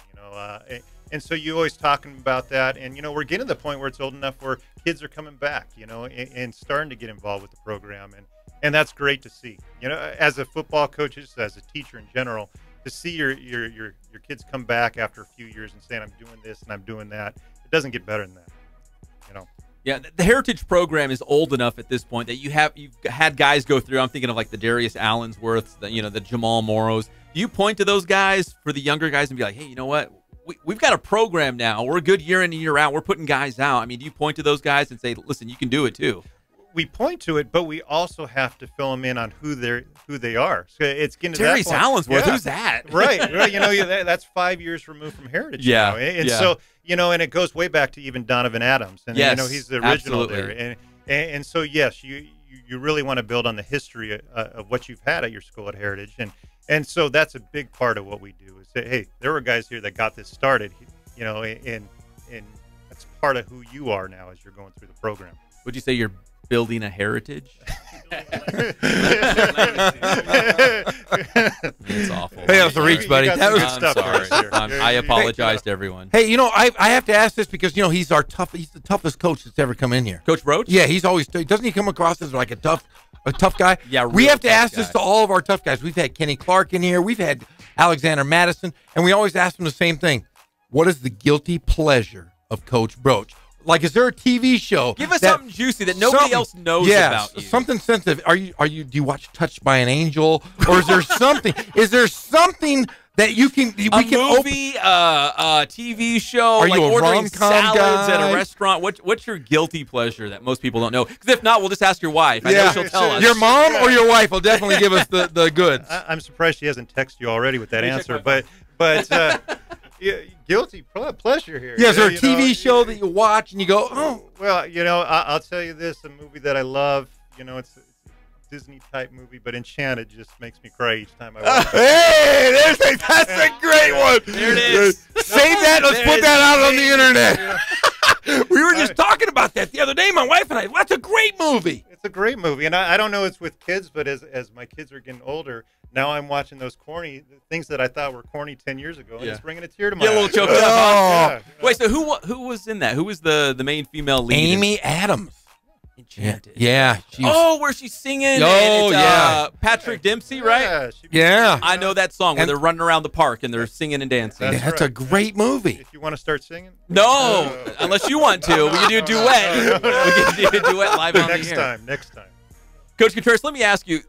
and so you always talking about that, and we're getting to the point where it's old enough where kids are coming back, and starting to get involved with the program, and that's great to see. As a football coach, just as a teacher in general, to see your kids come back after a few years and saying, I'm doing this and I'm doing that, it doesn't get better than that. Yeah, the Heritage program is old enough at this point that you've had guys go through. I'm thinking of like the Darius Allensworths, the Jamal Morrows. Do you point to those guys for the younger guys and be like, hey, you know what? We've got a program now. We're a good year in and year out. We're putting guys out. Do you point to those guys and say, listen, you can do it too? We point to it, but we also have to fill them in on who they are. So it's getting to Darius that point. Allensworth, who's that? Right. That's 5 years removed from Heritage. Yeah. And so, and it goes way back to even Donovan Adams. And, yes, he's the original absolutely. there. And so, yes, you really want to build on the history of what you've had at your school at Heritage. And so that's a big part of what we do is say, hey, there were guys here that got this started, and that's part of who you are now as you're going through the program. Would you say you're building a heritage? It's awful. Hey, that was a reach, buddy. That was I'm sorry. I apologize to everyone. Hey, I have to ask this because he's the toughest coach that's ever come in here. Coach Broach? Yeah, he's always doesn't he come across as like a tough guy? Yeah, we have to ask guy. this to all of our tough guys. We've had Kenny Clark in here. We've had Alexander Madison, and we always ask them the same thing: what is the guilty pleasure of Coach Broach? Like, is there a TV show? Give us something juicy that nobody else knows about you. Something sensitive. Do you watch Touched by an Angel, or is there something? Is there something that you can? A movie, a TV show. Are like you a ordering rom-com salads guy? at a restaurant? What's your guilty pleasure that most people don't know? Because if not, we'll just ask your wife. I know she'll tell us. Your mom or your wife will definitely give us the goods. I'm surprised she hasn't texted you already with that answer, but yeah, guilty pleasure here. Yeah, is there a TV show that you watch and you go, oh? Well, I'll tell you this: a movie that I love. It's a Disney type movie, but Enchanted just makes me cry each time I watch it. Hey, that's a great one. There it is. Save that. Let's put that out on the internet. We were just talking about that the other day, my wife and I. That's a great movie. It's a great movie, and I don't know it's with kids, but as my kids are getting older, now I'm watching those corny things that I thought were corny 10 years ago, and it's bringing a tear to my eye. Get a little choked up. Wait, so who was in that? Who was the main female lead? Amy Adams. Enchanted. Yeah. Oh, where she's singing. Oh, yeah. Patrick Dempsey, right? Yeah. I know that song where they're running around the park and they're singing and dancing. That's a great movie. If you want to start singing? No, unless you want to. We can do a duet. We can do a duet live on the air. Next time. Coach Contreras, let me ask you,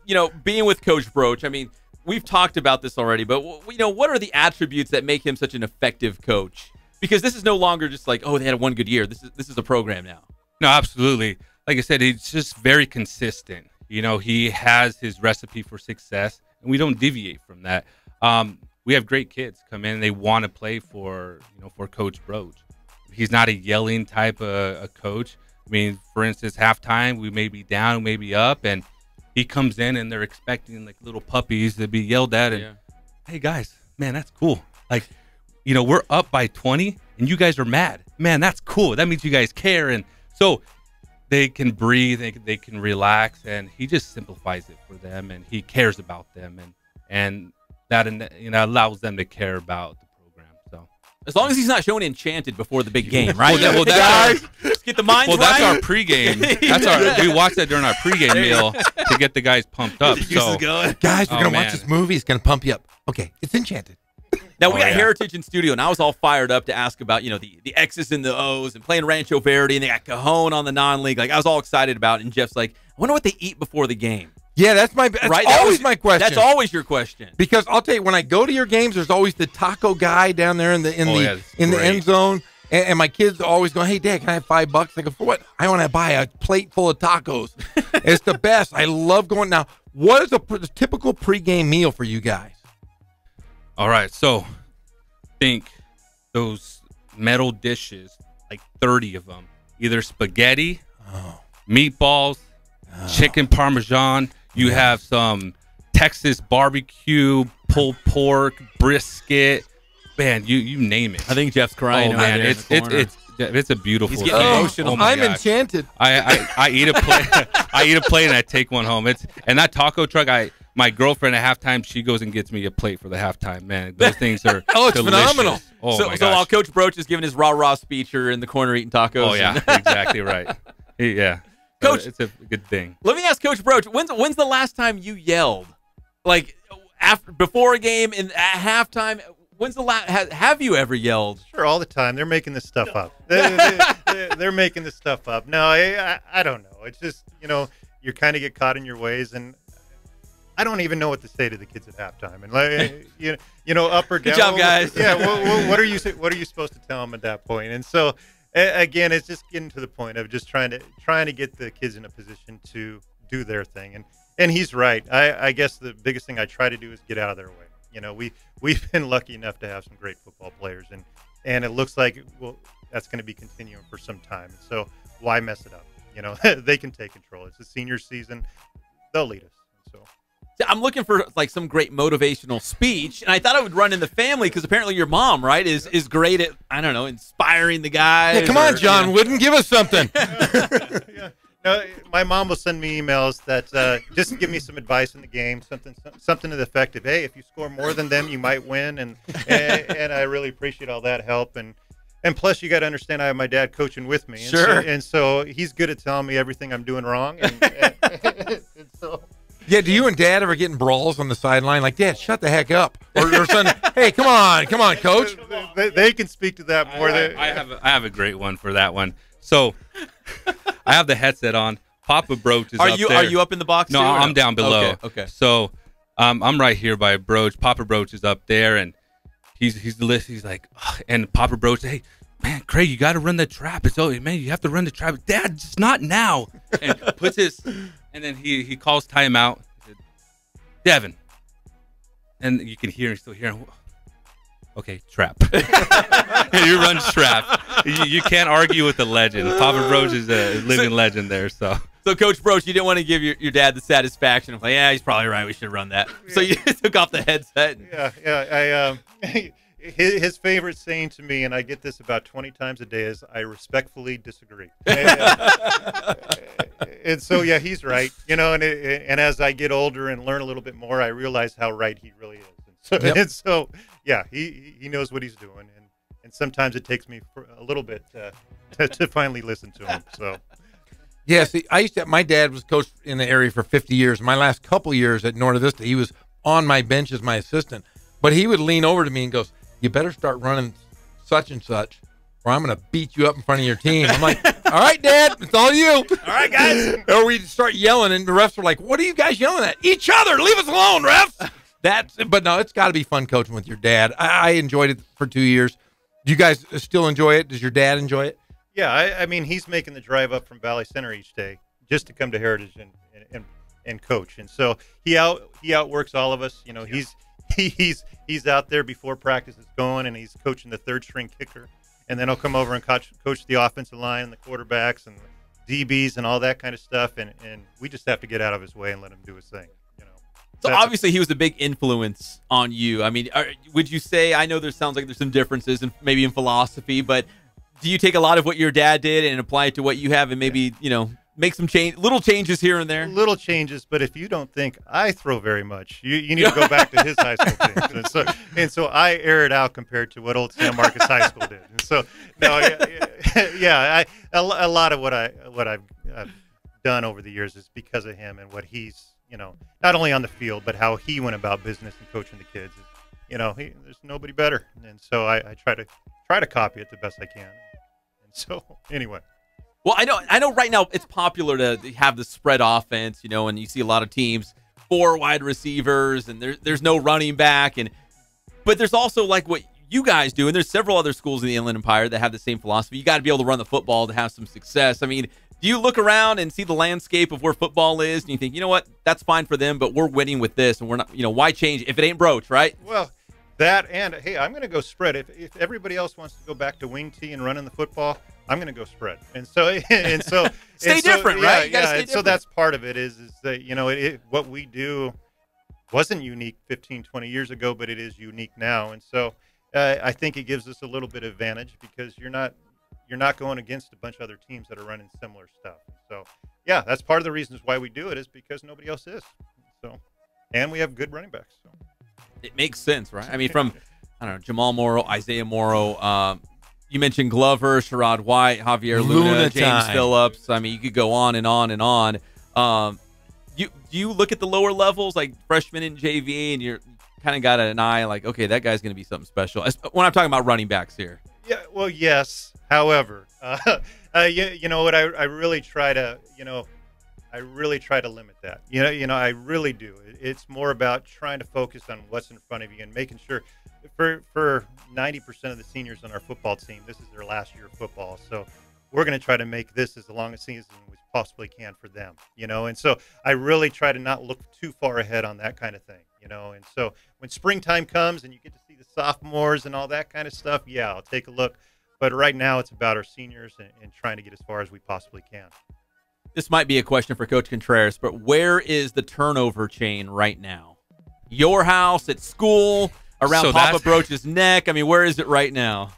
being with Coach Broach, I mean, we've talked about this already, but, what are the attributes that make him such an effective coach? Because this is no longer just like, oh, they had one good year. This is a program now. No, absolutely. Like I said, he's just very consistent. He has his recipe for success, and we don't deviate from that. We have great kids come in, and they want to play for Coach Broach. He's not a yelling type of a coach. I mean, for instance, halftime, we may be down, we may be up, and he comes in, and they're expecting like little puppies to be yelled at. And hey, guys, man, that's cool. Like, we're up by 20, and you guys are mad. Man, that's cool. That means you guys care. And so they can breathe, they can relax, and he just simplifies it for them, and he cares about them, and that allows them to care about the program. So as long as he's not showing Enchanted before the big game, right? Let's get the minds right. That's our pregame. We watch that during our pregame meal to get the guys pumped up. So guys, we're gonna watch this movie. It's gonna pump you up. Okay, it's Enchanted. Now, we got Heritage in studio, and I was all fired up to ask about, the X's and the O's and playing Rancho Verde, and they got Cajon on the non-league. Like, I was all excited about it, and Jeff's like, I wonder what they eat before the game. Yeah, that's always my question. That's always your question. Because I'll tell you, when I go to your games, there's always the taco guy down there in the end zone, and my kids are always going, hey, Dad, can I have $5? I go, for what? I want to buy a plate full of tacos. It's the best. I love going. Now, what is a typical pregame meal for you guys? All right, so think those metal dishes, like 30 of them, either spaghetti, meatballs, chicken parmesan. You have some Texas barbecue, pulled pork, brisket. Man, you name it. I think Jeff's crying. Oh man, it's a beautiful. He's getting emotional. I'm enchanted. I eat a plate. I eat a plate and I take one home. And that taco truck. My girlfriend at halftime, she goes and gets me a plate for the halftime. Man, those things are it's delicious. phenomenal. Oh, so while Coach Broach is giving his rah-rah speech, you're in the corner eating tacos. Oh, yeah, exactly right. Yeah. Coach, it's a good thing. Let me ask Coach Broach, when's the last time you yelled? Like, before a game and at halftime, when's the last, have you ever yelled? Sure, all the time. They're making this stuff up. They're making this stuff up. No, I don't know. It's just, you kind of get caught in your ways, and I don't even know what to say to the kids at halftime, and up or down. Good job, guys. Yeah, what are you supposed to tell them at that point? And so, again, it's just getting to the point of just trying to get the kids in a position to do their thing. And he's right. I guess the biggest thing I try to do is get out of their way. We've been lucky enough to have some great football players, and it looks like that's going to be continuing for some time. So why mess it up? They can take control. It's the senior season. They'll lead us. So. I'm looking for like some great motivational speech, and I thought I would run in the family because apparently your mom, right, is great at, I don't know, inspiring the guys. Yeah, come on, John Wooden, give us something. Yeah. No, my mom will send me emails that just give me some advice in the game, something to the effect of, hey, if you score more than them, you might win, and I really appreciate all that help, and plus you got to understand I have my dad coaching with me, and so he's good at telling me everything I'm doing wrong, and so. Yeah, do you and Dad ever get in brawls on the sideline? Like, Dad, shut the heck up. Or son, hey, come on, Coach. They can speak to that more. I have a great one for that one. So I have the headset on. Papa Broach is up there. Are you up in the box? No, I'm down below. Okay. So I'm right here by Broach. Papa Broach is up there, and he's like, and Papa Broach, hey, man, Kraig, you got to run the trap. Man, you have to run the trap. Dad, it's not now. And puts his, and then he calls timeout. He said, Devin. And you can hear him still hearing, okay, trap. He runs trap. You can't argue with the legend. Papa Broach is a living legend there. So Coach Broach, you didn't want to give your dad the satisfaction of like, yeah, he's probably right. We should run that. So you took off the headset. Yeah. His favorite saying to me, and I get this about 20 times a day, is I respectfully disagree. And so, yeah, he's right. And as I get older and learn a little bit more, I realize how right he really is. And so yeah, he knows what he's doing. And sometimes it takes me for a little bit to finally listen to him. So. Yeah, see, my dad was coach in the area for 50 years. My last couple years at Norte Vista, he was on my bench as my assistant. But he would lean over to me and goes, "You better start running such and such, or I'm going to beat you up in front of your team." I'm like, "All right, Dad, it's all you." All right, guys. Or we'd start yelling, and the refs were like, "What are you guys yelling at? Each other. Leave us alone, refs." But no, it's got to be fun coaching with your dad. I enjoyed it for 2 years. Do you guys still enjoy it? Does your dad enjoy it? Yeah, I mean, he's making the drive up from Valley Center each day just to come to Heritage and coach, and so he outworks all of us. You know, he's out there before practice is going, and he's coaching the third string kicker, and then he'll come over and coach the offensive line, and the quarterbacks, and the DBs, and all that kind of stuff, and we just have to get out of his way and let him do his thing. You know. So obviously he was a big influence on you. I mean, would you say? I know sounds like there's some differences in maybe in philosophy, but do you take a lot of what your dad did and apply it to what you have, and maybe make some little changes here and there? Little changes, but if you don't think I throw very much, you need to go back to his high school team. And so I air it out compared to what old San Marcos High School did. And so no, a lot of what I've done over the years is because of him and what he's not only on the field but how he went about business and coaching the kids. There's nobody better, and so I try to copy it the best I can. And so anyway. Well, I know right now it's popular to have the spread offense, and you see a lot of teams, 4 wide receivers, and there's no running back. But there's also like what you guys do, and there's several other schools in the Inland Empire that have the same philosophy. You got to be able to run the football to have some success. I mean, do you look around and see the landscape of where football is, and you think, you know what, that's fine for them, but we're winning with this, and we're not, why change if it ain't Broach, right? Well, that, and hey, I'm going to go spread. If everybody else wants to go back to wing tee and running the football, I'm going to go spread. And so stay different, right? You gotta stay different. So that's part of it is that, what we do wasn't unique 15, 20 years ago, but it is unique now. And so I think it gives us a little bit of advantage because you're not going against a bunch of other teams that are running similar stuff. So yeah, that's part of the reasons why we do it is because nobody else is. So, and we have good running backs. So. It makes sense, right? I mean, from, Jamal Morrow, Isaiah Morrow, you mentioned Glover, Sherrod White, Javier Luna, James Phillips. I mean, you could go on and on and on. Do you look at the lower levels, like freshmen in JV, and you're kind of got an eye like, okay, that guy's going to be something special? When I'm talking about running backs here. Yeah, well, yes. However, you know what? I really try to, I really try to limit that. I really do. It's more about trying to focus on what's in front of you and making sure for 90% of the seniors on our football team, this is their last year of football. So we're going to try to make this as long a season as we possibly can for them, and so I really try to not look too far ahead on that kind of thing, and so when springtime comes and you get to see the sophomores and all that kind of stuff, yeah, I'll take a look. But right now it's about our seniors and trying to get as far as we possibly can. This might be a question for Coach Contreras, but where is the turnover chain right now? Your house, at school, around Papa Broach's neck? I mean, where is it right now?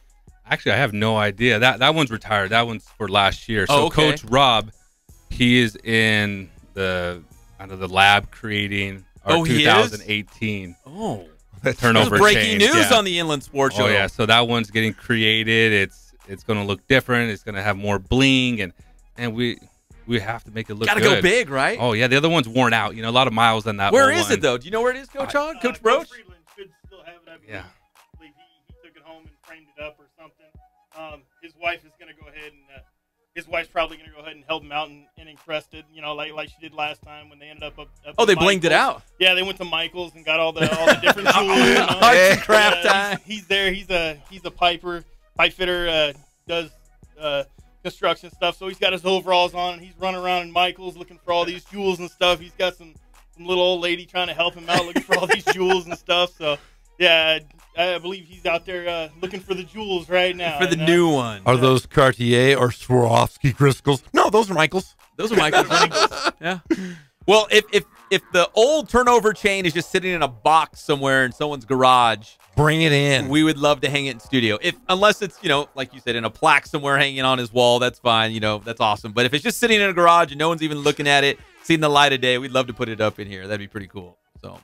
Actually, I have no idea. That one's retired. That one's for last year. So okay. Coach Rob, he is in the lab creating our 2018 turnover chain. Breaking news on the Inland Sports Show. Oh yeah, so that one's getting created. It's going to look different. It's going to have more bling, and we have to make it look good. Gotta go big, right? Oh yeah, the other one's worn out. A lot of miles on that. Where is it though? Do you know where it is, Coach Coach Broach? Freeland should still have it. I believe. Yeah. I believe he took it home and framed it up or something. His wife is going to go ahead and his wife's probably going to go ahead and help him out and encrust it. Like she did last time when they ended up Oh, they blinged it out. Yeah, they went to Michael's and got all the different tools. Craft time. He's there. He's a pipe fitter. Does construction stuff. So he's got his overalls on and he's running around in Michael's looking for all these jewels and stuff. He's got some little old lady trying to help him out looking for all these jewels and stuff. So yeah, I believe he's out there looking for the jewels right now. For the new one. Are those Cartier or Swarovski crystals? No, those are Michaels. Those are Michaels. Yeah. Well, if the old turnover chain is just sitting in a box somewhere in someone's garage, bring it in. We would love to hang it in studio. Unless it's, like you said, in a plaque somewhere hanging on his wall, that's fine. That's awesome. But if it's just sitting in a garage and no one's even looking at it, seeing the light of day, we'd love to put it up in here. That'd be pretty cool. So,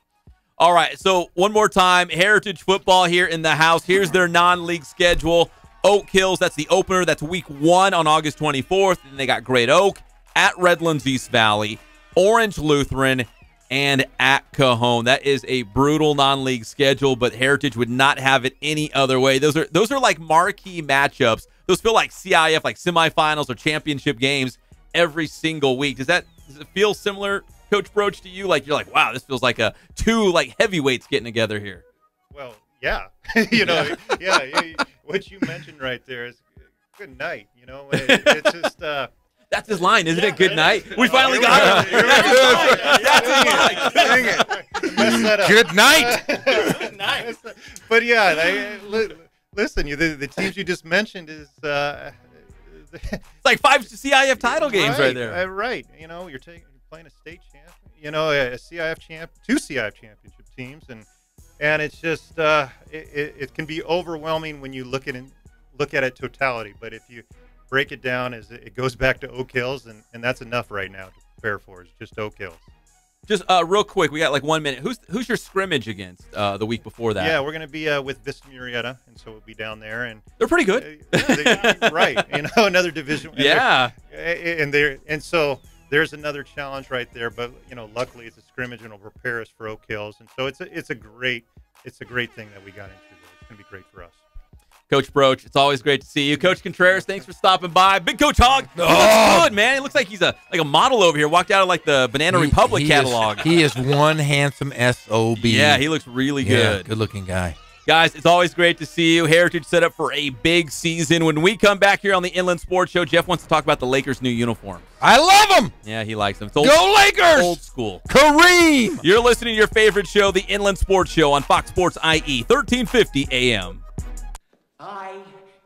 all right. So one more time, Heritage football here in the house. Here's their non-league schedule. Oak Hills, that's the opener. That's week 1 on August 24th. And they got Great Oak, at Redlands East Valley, Orange Lutheran, and at Cajon. That is a brutal non-league schedule, but Heritage would not have it any other way. Those are like marquee matchups. Those feel like CIF, like semifinals or championship games every single week. Does it feel similar, Coach Broach, to you? Like you're like, wow, this feels like two like heavyweights getting together here. Well, yeah. Yeah. What you mentioned right there is good night. It's just. That's his line, isn't it? Good night. We finally got him. Dang it. Good night. Good night. But yeah, listen, the teams you just mentioned is it's like 5 CIF title games right there. Right. You're playing a state champion. A CIF champ, 2 CIF championship teams, and it's just it can be overwhelming when you look at it totality. But if you break it down, as it goes back to Oak Hills, and that's enough right now to prepare for. Is just Oak Hills. Just real quick, we got like 1 minute. Who's your scrimmage against the week before that? Yeah, we're going to be with Vista Murrieta, and so we'll be down there, and they're pretty good. Right? Another division. Yeah, and so there's another challenge right there. But luckily it's a scrimmage, and it'll prepare us for Oak Hills, and so it's a great thing that we got into there. It's going to be great for us. Coach Broach, it's always great to see you. Coach Contreras, thanks for stopping by. Big Coach Hogg, he looks good, man. He looks like he's like a model over here. Walked out of like the Banana Republic catalog. He is one handsome SOB. Yeah, he looks really good. Yeah, good-looking guy. Guys, it's always great to see you. Heritage set up for a big season. When we come back here on the Inland Sports Show, Jeff wants to talk about the Lakers' new uniform. I love them. Yeah, he likes them. Go Lakers! Old school. Kareem! You're listening to your favorite show, the Inland Sports Show on Fox Sports IE, 1350 AM. I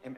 am...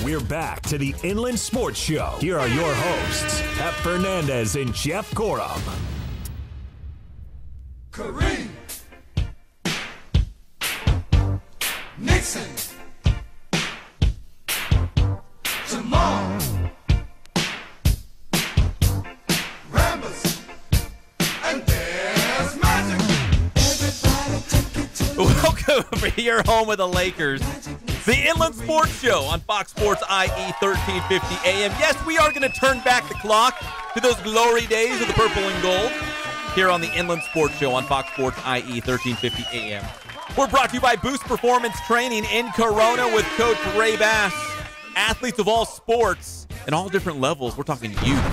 We're back to the Inland Sports Show. Here are your hosts, Pep Fernandez and Jeff Corum. Kareem. Nixon. Jamal. Rambus. And there's magic. Welcome to your home of the Lakers. The Inland Sports Show on Fox Sports IE 1350 AM. Yes, we are going to turn back the clock to those glory days of the purple and gold here on the Inland Sports Show on Fox Sports IE 1350 AM. We're brought to you by Boost Performance Training in Corona with Coach Ray Bass. Athletes of all sports and all different levels. We're talking youth,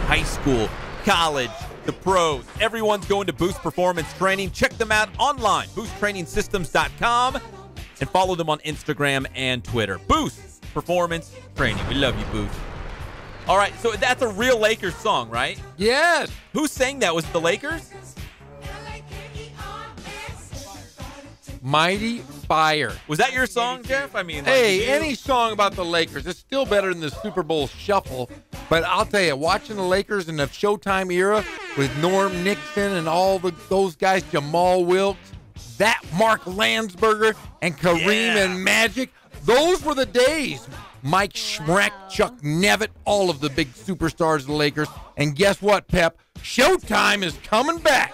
high school, college, the pros. Everyone's going to Boost Performance Training. Check them out online, boosttrainingsystems.com. And follow them on Instagram and Twitter. Boost Performance Training. We love you, Boost. All right, so that's a real Lakers song, right? Yes. Who sang that? Was it the Lakers? Mighty Fire. Was that your song, Jeff? I mean, hey, any song about the Lakers, it's still better than the Super Bowl shuffle. But I'll tell you, watching the Lakers in the Showtime era with Norm Nixon and all those guys, Jamal Wilkes, that Mark Landsberger and Kareem and Magic, those were the days. Mike Schreck, Chuck Nevitt, all of the big superstars of the Lakers. And guess what, Pep? Showtime is coming back.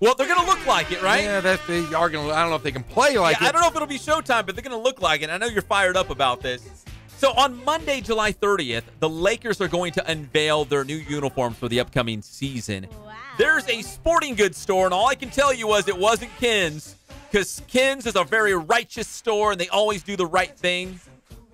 Well, they're going to look like it, right? Yeah, they are going to. I don't know if they can play like it. I don't know if it'll be Showtime, but they're going to look like it. I know you're fired up about this. So on Monday, July 30th, the Lakers are going to unveil their new uniforms for the upcoming season. Wow. There's a sporting goods store, and all I can tell you was it wasn't Ken's, because Ken's is a very righteous store, and they always do the right thing,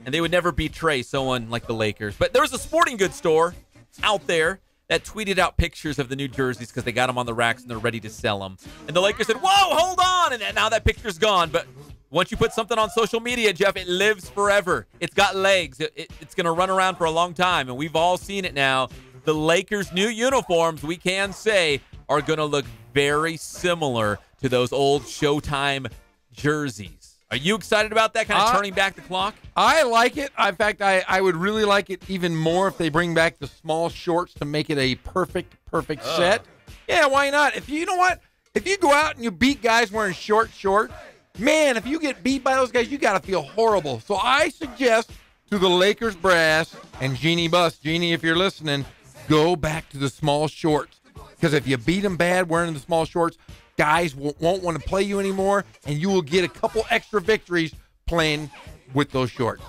and they would never betray someone like the Lakers. But there's a sporting goods store out there that tweeted out pictures of the new jerseys because they got them on the racks and they're ready to sell them. And the Lakers said, whoa, hold on, and now that picture's gone. But once you put something on social media, Jeff, it lives forever. It's got legs. It's going to run around for a long time, and we've all seen it now. The Lakers' new uniforms, we can say, are going to look very similar to those old Showtime jerseys. Are you excited about that, kind of turning back the clock? I like it. In fact, I would really like it even more if they bring back the small shorts to make it a perfect set. Yeah, why not? If you know what? If you go out and you beat guys wearing short shorts, man, if you get beat by those guys, you got to feel horrible. So I suggest to the Lakers brass and Jeannie Buss, Jeannie, if you're listening, go back to the small shorts. Because if you beat them bad wearing the small shorts, guys won't want to play you anymore, and you will get a couple extra victories playing with those shorts.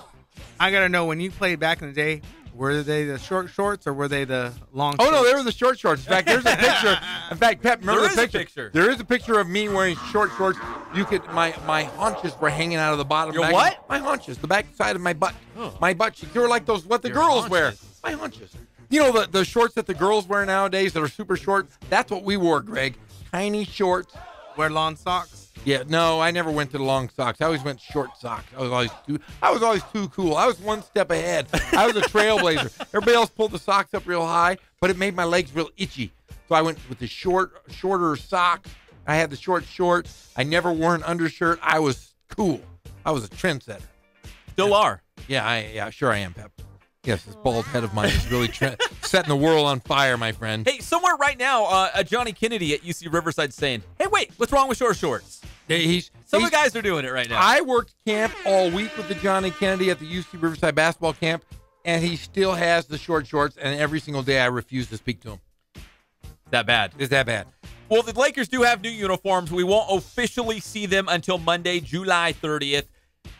I got to know, when you played back in the day, were they the short shorts or were they the long shorts? Oh, no, they were the short shorts. In fact, there's a picture. In fact, Pep, remember the picture? There is a picture of me wearing short shorts. You could, my haunches were hanging out of the bottom. Your what? My haunches, the back side of my butt. Oh. My butt cheeks. They were like those, what the girls wear. My haunches. You know, the shorts that the girls wear nowadays that are super short? That's what we wore, Greg. Tiny shorts. Wear long socks? Yeah, no, I never went to the long socks. I always went short socks. I was always too cool. I was one step ahead. I was a trailblazer. Everybody else pulled the socks up real high, but it made my legs real itchy. So I went with the shorter socks. I had the short shorts. I never wore an undershirt. I was cool. I was a trendsetter. Still are. Yeah, sure I am, Pep. Yes, this bald head of mine is really setting the world on fire, my friend. Hey, somewhere right now, Johnny Kennedy at UC Riverside saying, hey, wait, what's wrong with short shorts? Some of the guys are doing it right now. I worked camp all week with the Johnny Kennedy at the UC Riverside basketball camp, and he still has the short shorts, and every single day I refuse to speak to him. That bad? It's that bad. Well, the Lakers do have new uniforms. We won't officially see them until Monday, July 30th.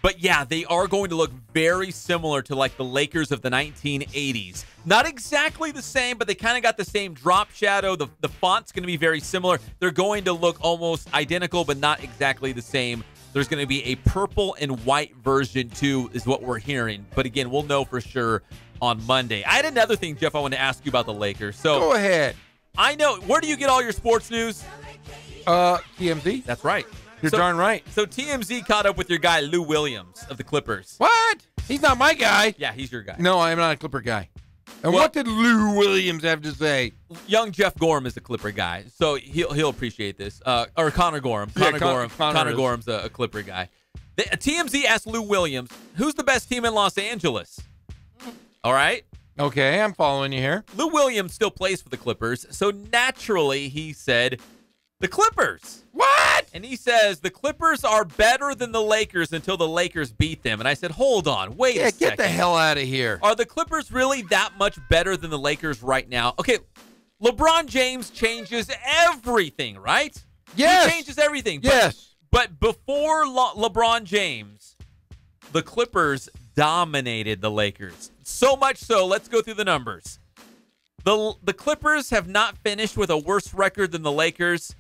But yeah, they are going to look very similar to like the Lakers of the 1980s. Not exactly the same, but they kind of got the same drop shadow. The font's going to be very similar. They're going to look almost identical, but not exactly the same. There's going to be a purple and white version too, is what we're hearing. But again, we'll know for sure on Monday. I had another thing, Jeff, I want to ask you about the Lakers. So go ahead. I know. Where do you get all your sports news? TMZ. That's right. You're darn right. So TMZ caught up with your guy, Lou Williams of the Clippers. What? He's not my guy. Yeah, he's your guy. No, I'm not a Clipper guy. And what did Lou Williams have to say? Young Jeff Gorham is a Clipper guy, so he'll appreciate this. Or Connor Gorham. Connor Gorham's a Clipper guy. TMZ asked Lou Williams, who's the best team in Los Angeles? All right. Okay, I'm following you here. Lou Williams still plays for the Clippers, so naturally he said, the Clippers. What? And he says, the Clippers are better than the Lakers until the Lakers beat them. And I said, hold on, wait a second. Get the hell out of here. Are the Clippers really that much better than the Lakers right now? Okay, LeBron James changes everything, right? Yes. He changes everything. Yes. But before LeBron James, the Clippers dominated the Lakers. So much so, let's go through the numbers. The Clippers have not finished with a worse record than the Lakers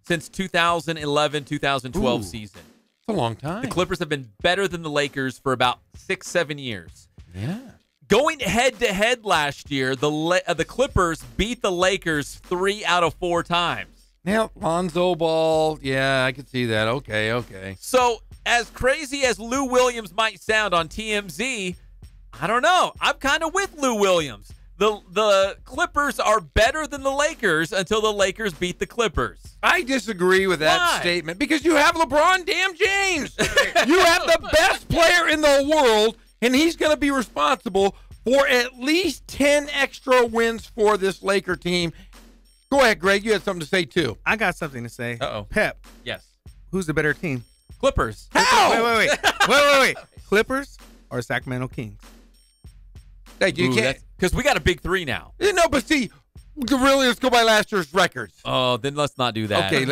since 2011-2012 season. It's a long time. The Clippers have been better than the Lakers for about 6-7 years. Yeah. Going head-to-head last year, the Clippers beat the Lakers 3 out of 4 times. Now, Lonzo Ball, yeah, I could see that. Okay. So, as crazy as Lou Williams might sound on TMZ, I don't know. I'm kind of with Lou Williams. The Clippers are better than the Lakers until the Lakers beat the Clippers. I disagree with that statement because you have LeBron damn James. You have the best player in the world, and he's going to be responsible for at least 10 extra wins for this Laker team. Go ahead, Greg. You had something to say, too. I got something to say. Uh-oh. Pep. Yes. Who's the better team? Clippers. How? Wait. Clippers or Sacramento Kings? Hey, you can't. Because we got a big 3 now. No, but see, really, let's go by last year's records. Oh, then let's not do that. Okay,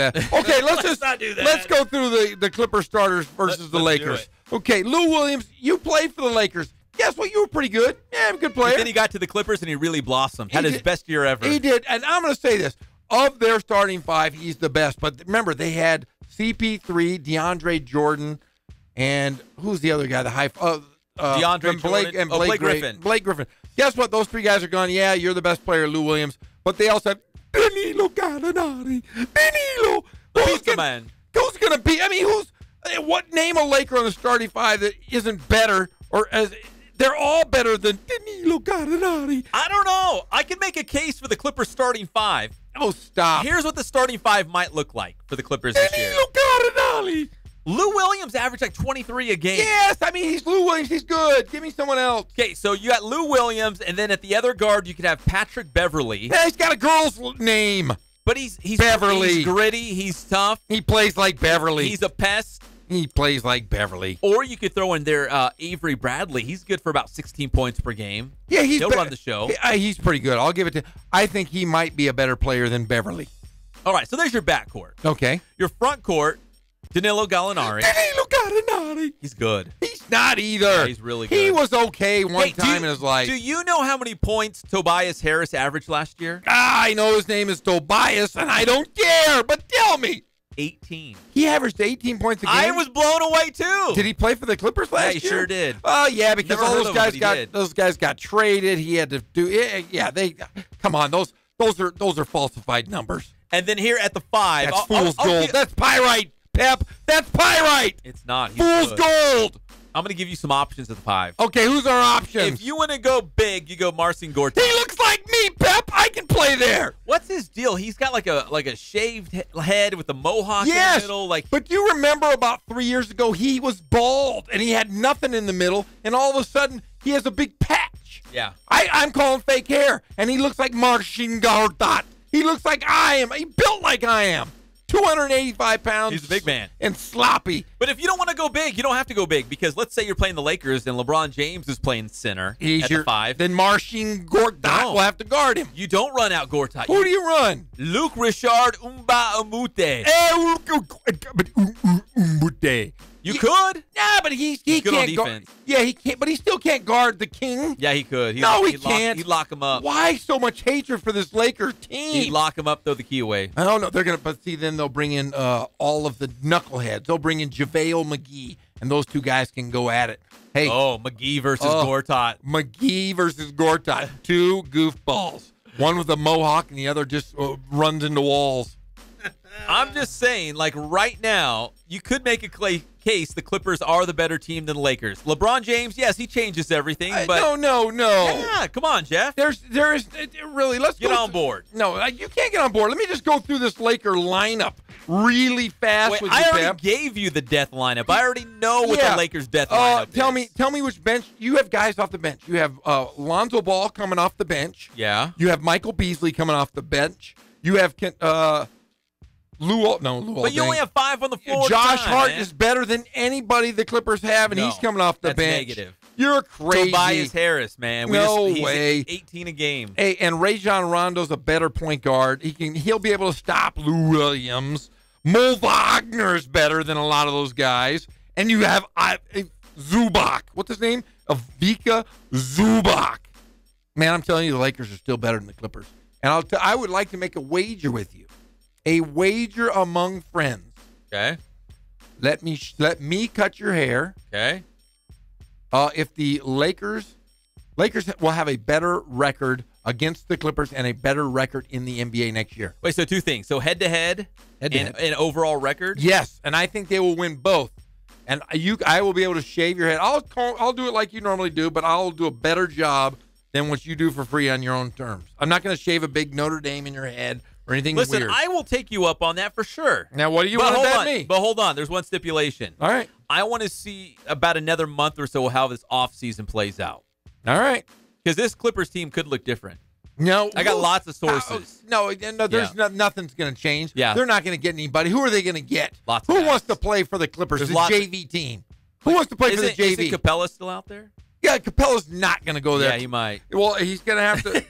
let's just not do that. Let's go through the Clipper starters versus the Lakers. Okay, Lou Williams, you played for the Lakers. Guess what? You were pretty good. Yeah, I'm a good player. But then he got to the Clippers and he really blossomed. Had his best year ever. He did, and I'm going to say this. Of their starting 5, he's the best. But remember, they had CP3, DeAndre Jordan, and who's the other guy? The high DeAndre Jordan and Blake Griffin. Blake Griffin. Guess what? Those 3 guys are gone. Yeah, you're the best player, Lou Williams. But they also have Danilo Gallinari. Danilo. Pizza Man. Who's going to be? I mean, what name a Laker on the starting 5 that isn't better they're all better than Danilo Gallinari. I don't know. I can make a case for the Clippers starting 5. Oh, stop. Here's what the starting 5 might look like for the Clippers this year. Danilo Gallinari. Lou Williams averaged like 23 a game. Yes, I mean, he's Lou Williams. He's good. Give me someone else. Okay, so you got Lou Williams, and then at the other guard, you could have Patrick Beverly. Yeah, he's got a girl's name. But he's Beverly. He's gritty. He's tough. He plays like Beverly. He's a pest. He plays like Beverly. Or you could throw in there Avery Bradley. He's good for about 16 points per game. Yeah, he'll run the show. He's pretty good. I'll give it to I think he might be a better player than Beverly. All right, so there's your backcourt. Okay. Your front court, Danilo Gallinari. Danilo Gallinari. He's good. He's not either. Yeah, he's really good. He was okay one time in his life. Do you know how many points Tobias Harris averaged last year? I know his name is Tobias, and I don't care, but tell me. 18. He averaged 18 points a game. I was blown away, too. Did he play for the Clippers last year? He sure did. Oh, yeah, because Never all heard those of guys those guys got traded. He had to do come on, those are falsified numbers. And then here at the 5. That's fool's gold. That's pyrite, Pep. That's pyrite. It's not. Fool's gold. I'm going to give you some options at the 5. Okay, who's our options? If you want to go big, you go Marcin Gortat. He looks like me, Pep. I can play there. What's his deal? He's got like a shaved head with a mohawk in the middle. But you remember about 3 years ago, he was bald and he had nothing in the middle, and all of a sudden he has a big patch. Yeah. I'm calling fake hair, and he looks like Marcin Gortat. He looks like I am. He built like I am. 285 pounds. He's a big man. And sloppy. But if you don't want to go big, you don't have to go big, because let's say you're playing the Lakers and LeBron James is playing center at the 5. Then Marcin Gortat will have to guard him. You don't run out Gortat. Who do you run? Luke Richard Umba-Amute. You could. Yeah, but he good can't on defense. Yeah, he can't. But he still can't guard the king. Yeah, he could. He can't. can't. He'd lock him up. Why so much hatred for this Laker team? He'd lock him up, throw the key away. I don't know. They're gonna. But see, then they'll bring in all of the knuckleheads. They'll bring in JaVale McGee, and those 2 guys can go at it. Hey, McGee versus Gortat. McGee versus Gortat. 2 goofballs. One with a mohawk, and the other just runs into walls. I'm just saying, like right now, you could make a case the Clippers are the better team than the Lakers. LeBron James, yes, he changes everything, but no. Yeah, come on, Jeff. There is really. Let's get on board. No, you can't get on board. Let me just go through this Laker lineup really fast. Wait, with I you, already Pep. gave you the death lineup. I already know what the Lakers' death lineup is. Tell me which bench. You have guys off the bench. You have Lonzo Ball coming off the bench. Yeah. You have Michael Beasley coming off the bench. You have Lou. But you only have 5 on the floor. Josh at a time, Hart man. is better than anybody the Clippers have, and he's coming off the that's bench. negative. You're crazy. Tobias Harris, man. He's way. 18 a game. Hey, and Rajon Rondo's a better point guard. He'll be able to stop Lou Williams. Mo Wagner's better than a lot of those guys. And you have Zubac. What's his name? Avika Zubac. Man, I'm telling you, the Lakers are still better than the Clippers. And I would like to make a wager with you. A wager among friends. Okay. Let me cut your hair. Okay. If the Lakers will have a better record against the Clippers and a better record in the NBA next year. Wait, so 2 things. So head-to-head and overall record? Yes, and I think they will win both. And I will be able to shave your head. I'll do it like you normally do, but I'll do a better job than what you do for free on your own terms. I'm not going to shave a big Notre Dame in your head or anything weird. Listen, I will take you up on that for sure. Now, what do you want to bet me? But hold on. There's one stipulation. All right. I want to see about another month or so how this offseason plays out. All right. Because this Clippers team could look different. No. I got lots of sources. Nothing's going to change. Yeah. They're not going to get anybody. Who are they going to get? Who wants to play for the Clippers? The JV team. Who wants to play for the JV? Isn't Capella still out there? Yeah, Capella's not going to go there. Yeah, he might. Well, he's going to have to.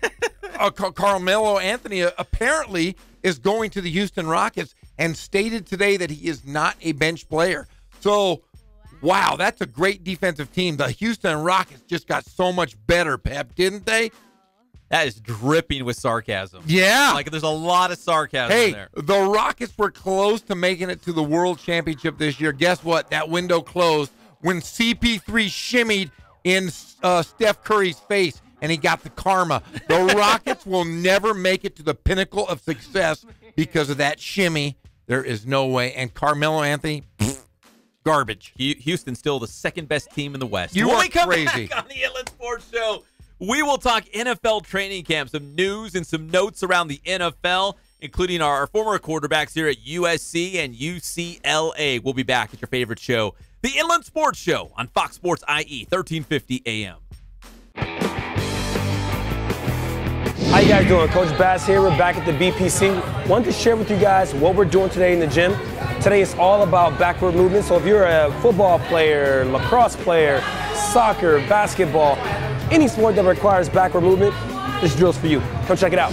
Carmelo Anthony apparently is going to the Houston Rockets and stated today that he is not a bench player. So, wow, that's a great defensive team. The Houston Rockets just got so much better, Pep, didn't they? That is dripping with sarcasm. Yeah. Like, there's a lot of sarcasm there. The Rockets were close to making it to the World Championship this year. Guess what? That window closed when CP3 shimmied in Steph Curry's face, and he got the karma. The Rockets will never make it to the pinnacle of success because of that shimmy. There is no way. And Carmelo Anthony, garbage. Houston's still the second best team in the West. You when are we come crazy. back on the Inland Sports Show, we will talk NFL training camp, some news and some notes around the NFL, including our former quarterbacks here at USC and UCLA. We'll be back at your favorite show, the Inland Sports Show on Fox Sports IE, 1350 AM. How you guys doing? Coach Bass here. We're back at the BPC. Wanted to share with you guys what we're doing today in the gym. Today is all about backward movement. So if you're a football player, lacrosse player, soccer, basketball, any sport that requires backward movement, this drill's for you. Come check it out.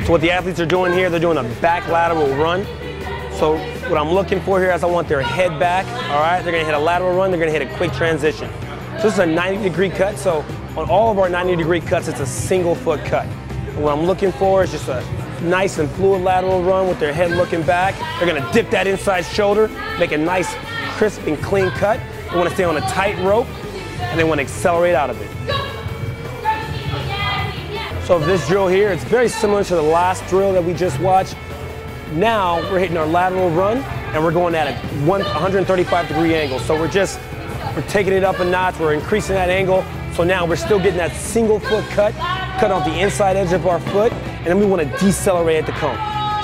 So what the athletes are doing here, they're doing a back lateral run. So what I'm looking for here is I want their head back, all right? They're gonna hit a lateral run, they're gonna hit a quick transition. So this is a 90-degree cut, so on all of our 90-degree cuts, it's a single foot cut. And what I'm looking for is just a nice and fluid lateral run with their head looking back. They're gonna dip that inside shoulder, make a nice, crisp and clean cut. They wanna stay on a tight rope, and they wanna accelerate out of it. So this drill here, it's very similar to the last drill that we just watched. Now we're hitting our lateral run and we're going at a 135-degree angle. So we're taking it up a notch, we're increasing that angle. So now we're still getting that single foot cut off the inside edge of our foot, and then we want to decelerate at the cone.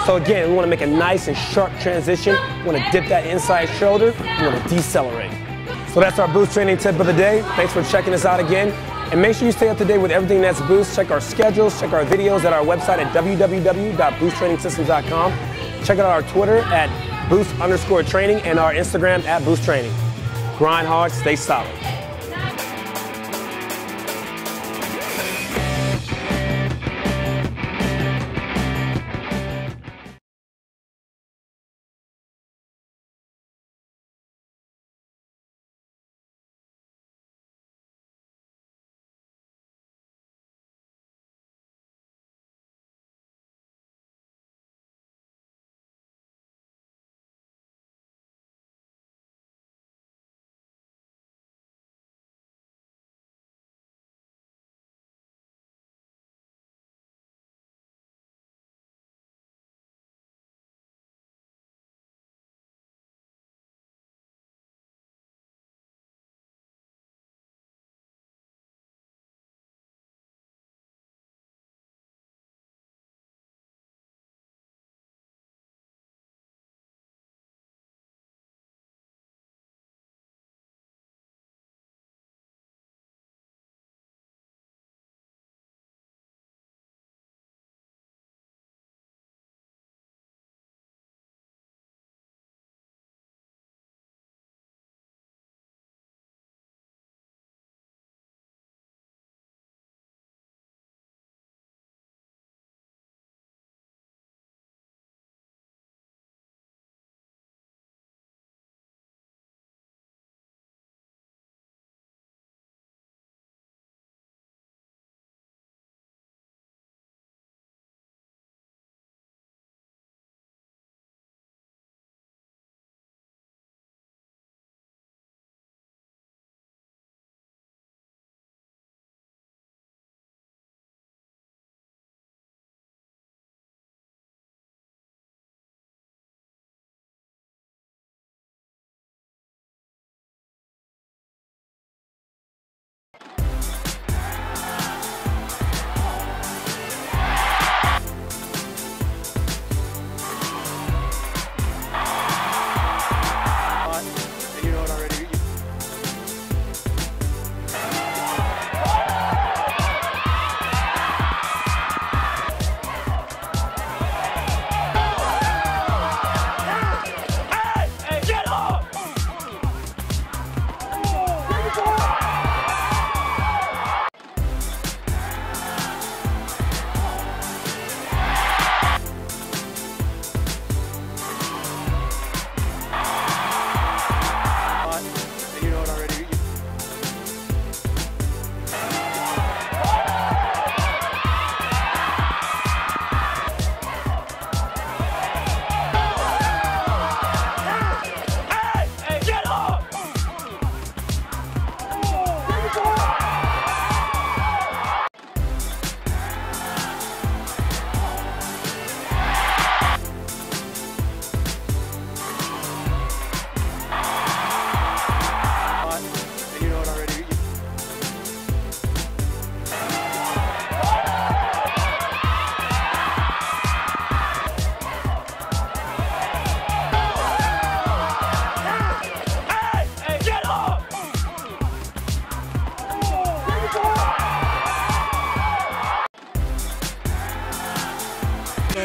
So again, we want to make a nice and sharp transition. We want to dip that inside shoulder, we want to decelerate. So that's our boost training tip of the day. Thanks for checking us out again. And make sure you stay up to date with everything that's Boost. Check our schedules, check our videos at our website at www.boosttrainingsystems.com. Check out our Twitter at Boost_training and our Instagram at Boost Training. Grind hard, stay solid.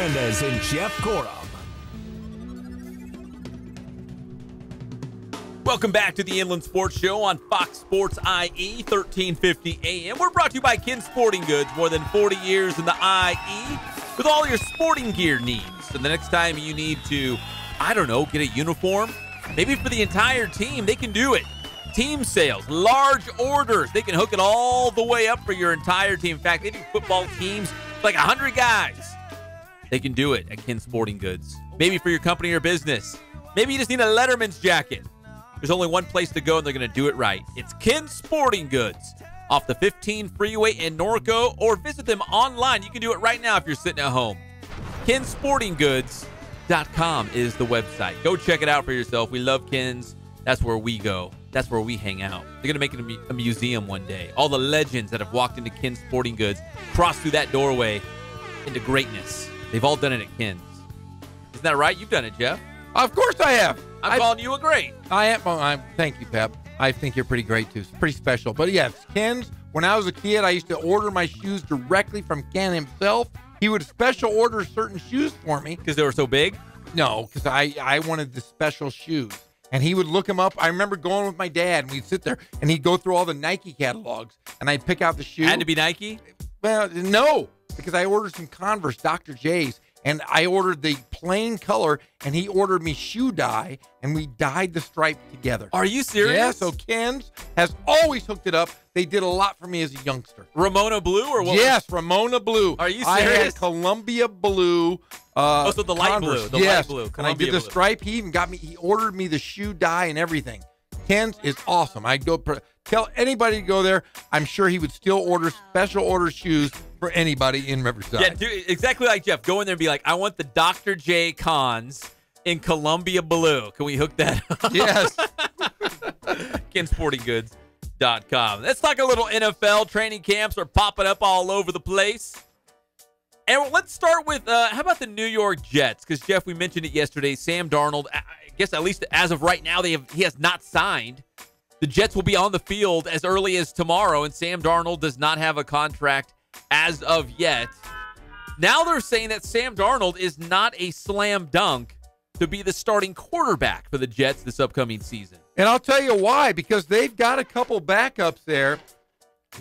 Fernandez and Jeff Corum. Welcome back to the Inland Sports Show on Fox Sports IE 1350 AM. We're brought to you by Ken Sporting Goods, more than 40 years in the IE with all your sporting gear needs. So the next time you need to, I don't know, get a uniform, maybe for the entire team, they can do it. Team sales, large orders, they can hook it all the way up for your entire team. In fact, they do football teams, like 100 guys. They can do it at Ken Sporting Goods. Maybe for your company or business. Maybe you just need a Letterman's jacket. There's only one place to go, and they're going to do it right. It's Ken Sporting Goods off the 15 freeway in Norco, or visit them online. You can do it right now if you're sitting at home. KenSportingGoods.com is the website. Go check it out for yourself. We love Ken's. That's where we go. That's where we hang out. They're going to make it a museum one day. All the legends that have walked into Ken Sporting Goods crossed through that doorway into greatness. They've all done it at Ken's. Isn't that right? You've done it, Jeff. Of course I have. I'm calling you a great. I am. Thank you, Pep. I think you're pretty great, too. It's pretty special. But, yes, Ken's, when I was a kid, I used to order my shoes directly from Ken himself. He would special order certain shoes for me. Because they were so big? No, because I wanted the special shoes. And he would look them up. I remember going with my dad, and we'd sit there, and he'd go through all the Nike catalogs, and I'd pick out the shoe. Had to be Nike? Well, no, because I ordered some Converse, Dr. J's, and I ordered the plain color, and he ordered me shoe dye, and we dyed the stripe together. Are you serious? Yeah, so Ken's has always hooked it up. They did a lot for me as a youngster. Ramona Blue or what? Yes, Ramona Blue. Are you serious? serious? I had Columbia Blue. So the light Converse. blue. Yes. Light blue. And I did the stripe. He even got me, he ordered me the shoe dye and everything. Ken's is awesome. I'd go tell anybody to go there. I'm sure he would still order special order shoes for anybody in Riverside. Yeah, dude, exactly like Jeff. Go in there and be like, I want the Dr. J Cons in Columbia Blue. Can we hook that up? Yes. KenSportingGoods.com. Let's talk a little NFL. Training camps are popping up all over the place. And let's start with, how about the New York Jets? Because, Jeff, we mentioned it yesterday. Sam Darnold, I guess at least as of right now, he has not signed. The Jets will be on the field as early as tomorrow, and Sam Darnold does not have a contract as of yet. Now they're saying that Sam Darnold is not a slam dunk to be the starting quarterback for the Jets this upcoming season. And I'll tell you why, because they've got a couple backups there.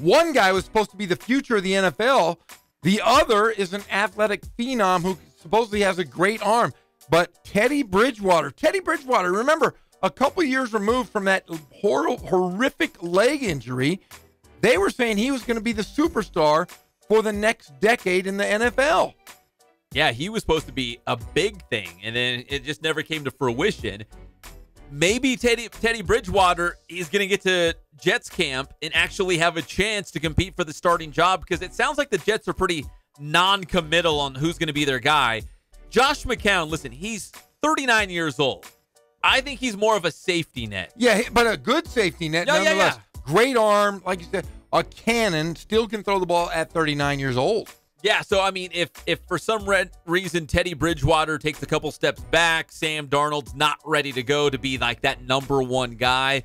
One guy was supposed to be the future of the NFL. The other is an athletic phenom who supposedly has a great arm. But Teddy Bridgewater, remember, a couple years removed from that horrific leg injury, they were saying he was going to be the superstar for the next decade in the NFL. Yeah, he was supposed to be a big thing, and then it just never came to fruition. Maybe Teddy Bridgewater is going to get to Jets camp and actually have a chance to compete for the starting job, because it sounds like the Jets are pretty non-committal on who's going to be their guy. Josh McCown, listen, he's 39 years old. I think he's more of a safety net. Yeah, but a good safety net nonetheless. Yeah. Great arm, like you said, a cannon, still can throw the ball at 39 years old. Yeah, so, I mean, if for some reason Teddy Bridgewater takes a couple steps back, Sam Darnold's not ready to go to be like that number one guy,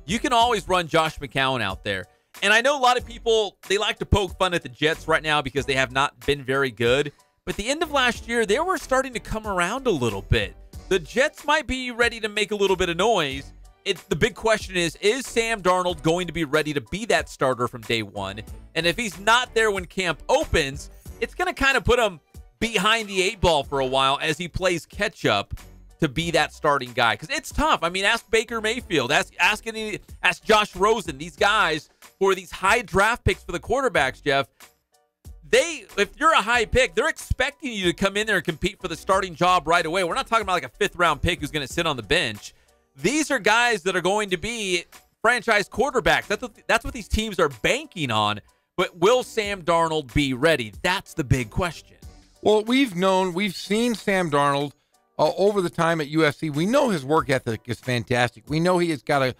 you can always run Josh McCown out there. And I know a lot of people, they like to poke fun at the Jets right now because they have not been very good. But at the end of last year, they were starting to come around a little bit. The Jets might be ready to make a little bit of noise. The big question is Sam Darnold going to be ready to be that starter from day one? And if he's not there when camp opens, it's going to kind of put him behind the eight ball for a while as he plays catch up to be that starting guy. Because it's tough. I mean, ask Baker Mayfield, ask Josh Rosen, these guys who are these high draft picks for the quarterbacks, Jeff. If you're a high pick, they're expecting you to come in there and compete for the starting job right away. We're not talking about like a fifth-round pick who's going to sit on the bench. These are guys that are going to be franchise quarterbacks. That's what these teams are banking on. But will Sam Darnold be ready? That's the big question. Well, we've seen Sam Darnold over the time at USC. We know his work ethic is fantastic. We know he has got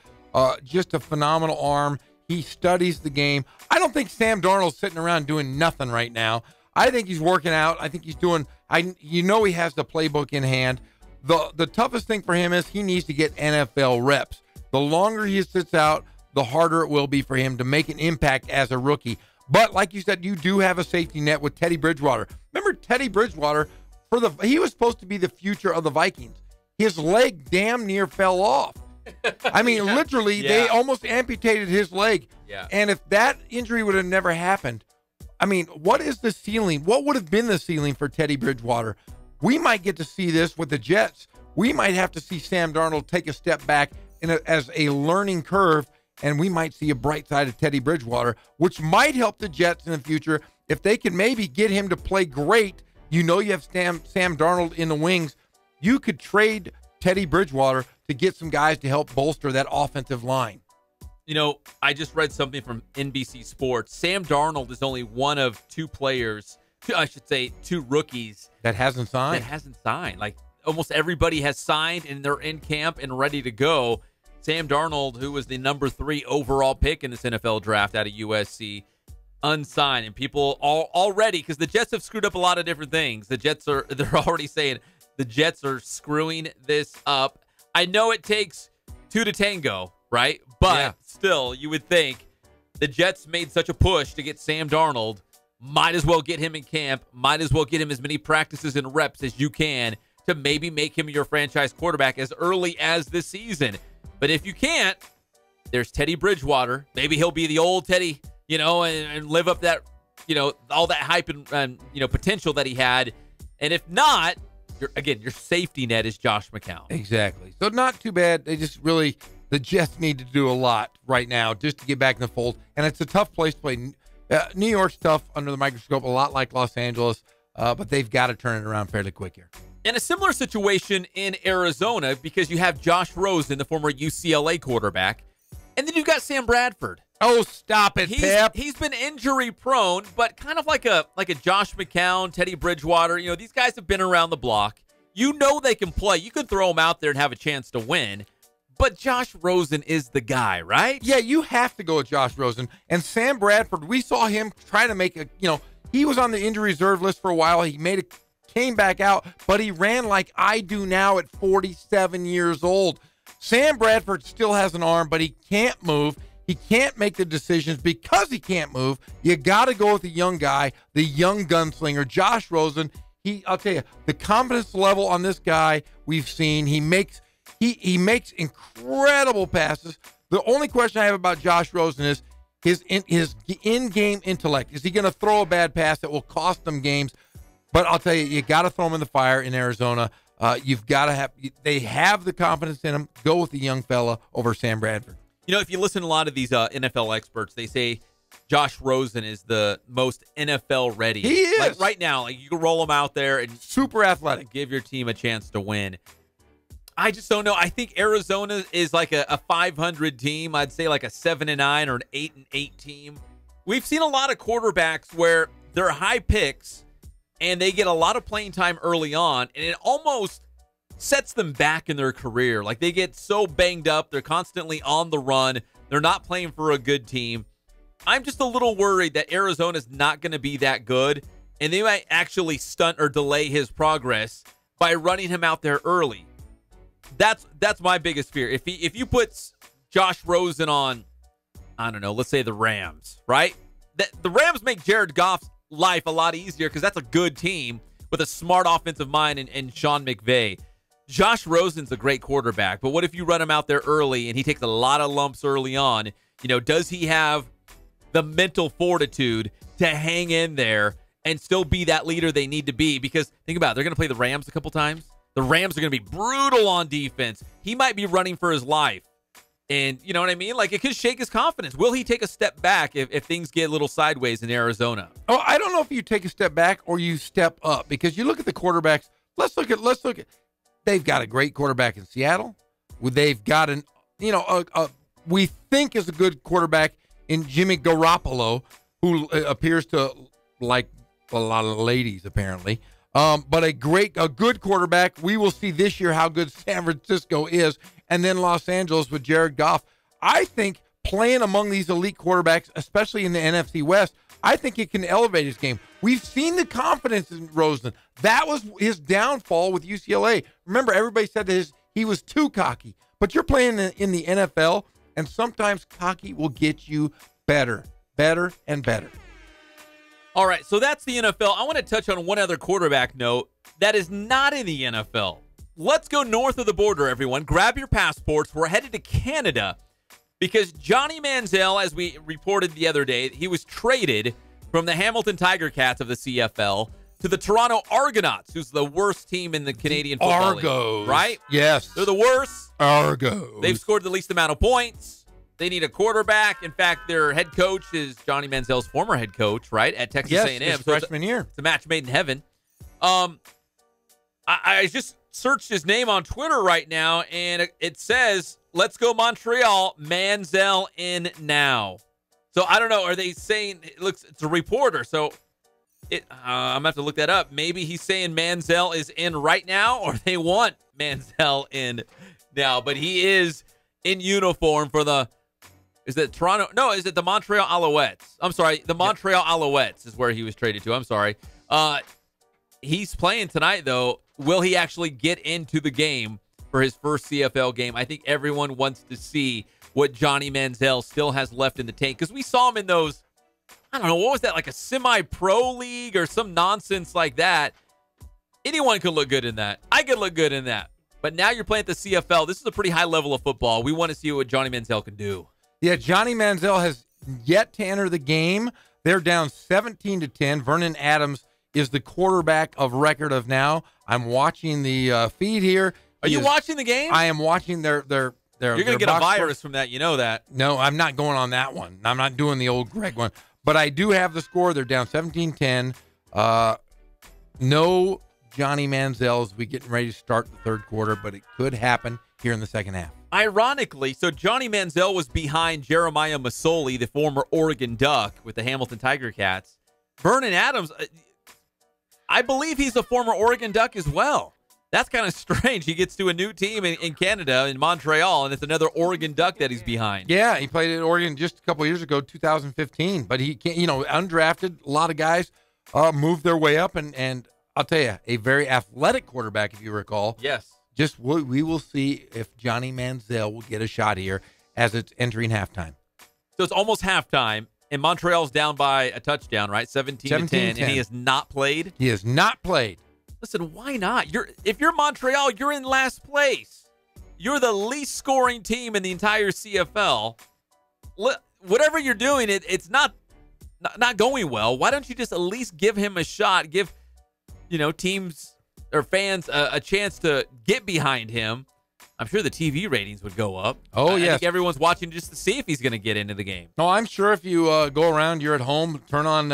just a phenomenal arm. He studies the game. I don't think Sam Darnold's sitting around doing nothing right now. I think he's working out. I think he's doing. He has the playbook in hand. The toughest thing for him is he needs to get NFL reps. The longer he sits out, the harder it will be for him to make an impact as a rookie. But like you said, you do have a safety net with Teddy Bridgewater. Remember Teddy Bridgewater he was supposed to be the future of the Vikings. His leg damn near fell off. I mean, literally, they almost amputated his leg. Yeah. And if that injury would have never happened, I mean, what is the ceiling? What would have been the ceiling for Teddy Bridgewater? We might get to see this with the Jets. We might have to see Sam Darnold take a step back as a learning curve, and we might see a bright side of Teddy Bridgewater, which might help the Jets in the future if they can maybe get him to play great. You know, you have Sam Darnold in the wings. You could trade Teddy Bridgewater to get some guys to help bolster that offensive line. You know, I just read something from NBC Sports. Sam Darnold is only one of two players, two rookies that hasn't signed. Like, almost everybody has signed, and they're in camp and ready to go. Sam Darnold, who was the number 3 overall pick in this NFL draft out of USC, unsigned. And people already, because the Jets have screwed up a lot of different things. They're already saying the Jets are screwing this up. I know it takes 2 to tango, right? But still, you would think the Jets made such a push to get Sam Darnold. Might as well get him in camp. Might as well get him as many practices and reps as you can to maybe make him your franchise quarterback as early as this season. But if you can't, there's Teddy Bridgewater. Maybe he'll be the old Teddy, and live up that, all that hype and potential that he had. And if not, your safety net is Josh McCown. Exactly. So not too bad. The Jets need to do a lot right now just to get back in the fold. And it's a tough place to play. New York's tough under the microscope, a lot like Los Angeles, but they've got to turn it around fairly quick here. And a similar situation in Arizona because you have Josh Rosen, the former UCLA quarterback, and then you've got Sam Bradford. Oh, stop it, Pep. He's been injury prone, but kind of like a Josh McCown, Teddy Bridgewater. These guys have been around the block. You know they can play. You could throw them out there and have a chance to win. But Josh Rosen is the guy, right? Yeah, you have to go with Josh Rosen. And Sam Bradford, we saw him try to make he was on the injury reserve list for a while. He came back out, but he ran like I do now at 47 years old. Sam Bradford still has an arm, but he can't move. He can't make the decisions because he can't move. You got to go with the young guy, the young gunslinger, Josh Rosen. I'll tell you, the confidence level on this guy we've seen, he makes incredible passes. The only question I have about Josh Rosen is his in-game intellect. Is he going to throw a bad pass that will cost them games? But I'll tell you got to throw him in the fire in Arizona. You've got to they have the confidence in him. Go with the young fella over Sam Bradford. If you listen to a lot of these NFL experts, they say Josh Rosen is the most NFL ready. He is. Like right now, you can roll him out there and super athletic. Give your team a chance to win. I just don't know. I think Arizona is like a 500 team. I'd say like a 7-9 or an 8-8 team. We've seen a lot of quarterbacks where they're high picks and they get a lot of playing time early on, and it almost sets them back in their career. Like they get so banged up. They're constantly on the run. They're not playing for a good team. I'm just a little worried that Arizona's not going to be that good, and they might actually stunt or delay his progress by running him out there early. That's my biggest fear. If you put Josh Rosen on, I don't know, let's say the Rams, right? The Rams make Jared Goff's life a lot easier because that's a good team with a smart offensive mind and Sean McVay. Josh Rosen's a great quarterback, but what if you run him out there early and he takes a lot of lumps early on? Does he have the mental fortitude to hang in there and still be that leader they need to be? Because think about it, they're going to play the Rams a couple times. The Rams are going to be brutal on defense. He might be running for his life. And you know what I mean? Like, it could shake his confidence. Will he take a step back if things get a little sideways in Arizona? Oh, I don't know if you take a step back or you step up, because you look at the quarterbacks. Let's look at. They've got a great quarterback in Seattle. They've got we think is a good quarterback in Jimmy Garoppolo, who appears to like a lot of ladies apparently. But a good quarterback. We will see this year how good San Francisco is, and then Los Angeles with Jared Goff. I think playing among these elite quarterbacks, especially in the NFC West, I think it can elevate his game. We've seen the confidence in Rosen. That was his downfall with UCLA. Remember, everybody said that he was too cocky. But you're playing in the NFL, and sometimes cocky will get you better and better. All right, so that's the NFL. I want to touch on one other quarterback note that is not in the NFL. Let's go north of the border, everyone. Grab your passports. We're headed to Canada because Johnny Manziel, as we reported the other day, he was traded from the Hamilton Tiger Cats of the CFL to the Toronto Argonauts, who's the worst team in the Canadian Football League, right? Yes. They're the worst. Argos. They've scored the least amount of points. They need a quarterback. In fact, their head coach is Johnny Manziel's former head coach, right, at Texas A&M. His freshman year. It's a match made in heaven. I just searched his name on Twitter right now, and it says, "Let's go Montreal, Manziel in now." So I don't know. Are they saying it's a reporter? So I'm gonna have to look that up. Maybe he's saying Manziel is in right now, or they want Manziel in now. But he is in uniform for the. Is it Toronto? No, is it the Montreal Alouettes? I'm sorry, the Montreal Alouettes is where he was traded to. I'm sorry. He's playing tonight, though. Will he actually get into the game for his first CFL game? I think everyone wants to see what Johnny Manziel still has left in the tank, because we saw him in those, I don't know, what was that, like a semi-pro league or some nonsense like that. Anyone could look good in that. I could look good in that. But now you're playing at the CFL. This is a pretty high level of football. We want to see what Johnny Manziel can do. Yeah, Johnny Manziel has yet to enter the game. They're down 17-10. Vernon Adams is the quarterback of record of now. I'm watching the feed here. Are you watching the game? I am watching their You're going to get a virus from that. You know that. No, I'm not going on that one. I'm not doing the old Greg one. But I do have the score. They're down 17-10. No Johnny Manziel as we getting ready to start the third quarter, but it could happen here in the second half. Ironically, so Johnny Manziel was behind Jeremiah Masoli, the former Oregon Duck with the Hamilton Tiger Cats. Vernon Adams, I believe he's a former Oregon Duck as well. That's kind of strange. He gets to a new team in Canada, in Montreal, and it's another Oregon Duck that he's behind. Yeah, he played at Oregon just a couple of years ago, 2015. But he can't, undrafted. A lot of guys moved their way up, and I'll tell you, a very athletic quarterback, if you recall. Yes. We will see if Johnny Manziel will get a shot here as it's entering halftime. So it's almost halftime, and Montreal's down by a touchdown, right? 17-10, and he has not played? He has not played. Listen, why not? If you're Montreal, you're in last place. You're the least scoring team in the entire CFL. Whatever you're doing, it's not going well. Why don't you just at least give him a shot? Give teams or fans a chance to get behind him. I'm sure the TV ratings would go up. Oh, yes. I think everyone's watching just to see if he's going to get into the game. No, I'm sure if you go around, you're at home, turn on,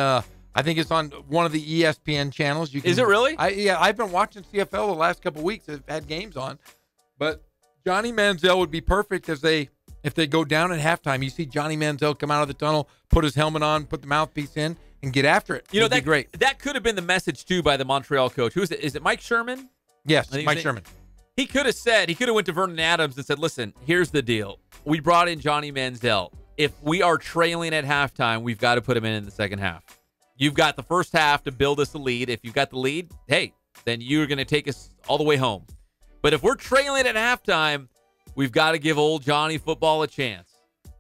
I think it's on one of the ESPN channels. Is it really? I've been watching CFL the last couple of weeks. I've had games on. But Johnny Manziel would be perfect if they go down at halftime. You see Johnny Manziel come out of the tunnel, put his helmet on, put the mouthpiece in, and get after it. It'd be great. That could have been the message, too, by the Montreal coach. Who is it? Is it Mike Sherman? Yes, Mike Sherman. He could have went to Vernon Adams and said, listen, here's the deal. We brought in Johnny Manziel. If we are trailing at halftime, we've got to put him in the second half. You've got the first half to build us a lead. If you've got the lead, hey, then you're going to take us all the way home. But if we're trailing at halftime, we've got to give old Johnny football a chance.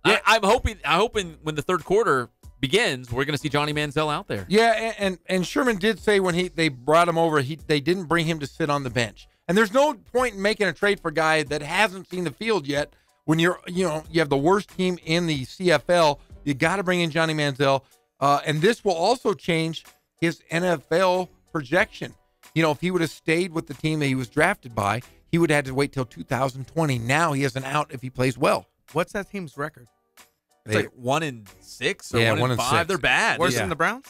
Yeah. I'm hoping when the third quarter begins, we're going to see Johnny Manziel out there. Yeah, and Sherman did say when they brought him over, they didn't bring him to sit on the bench. And there's no point in making a trade for a guy that hasn't seen the field yet. When you have the worst team in the CFL, you got to bring in Johnny Manziel. And this will also change his NFL projection. If he would have stayed with the team that he was drafted by, he would have had to wait till 2020. Now he has an out if he plays well. What's that team's record? It's like 1-6 or 1-5. They're bad. Worse than the Browns?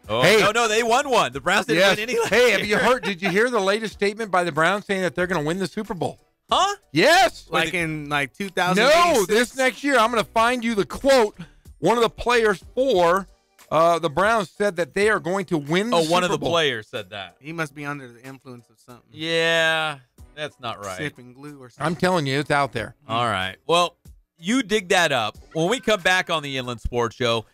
Oh, hey, no, they won one. The Browns didn't win any. Hey, did you hear the latest statement by the Browns saying that they're going to win the Super Bowl? Huh? Yes. Like in 2000? No, this next year. I'm going to find you the quote. One of the players for the Browns said that they are going to win the Super Bowl. One of the players said that. He must be under the influence of something. Yeah, that's not right. Sniffing glue or something. I'm telling you, it's out there. All right. Well, you dig that up. When we come back on the Inland Sports Show,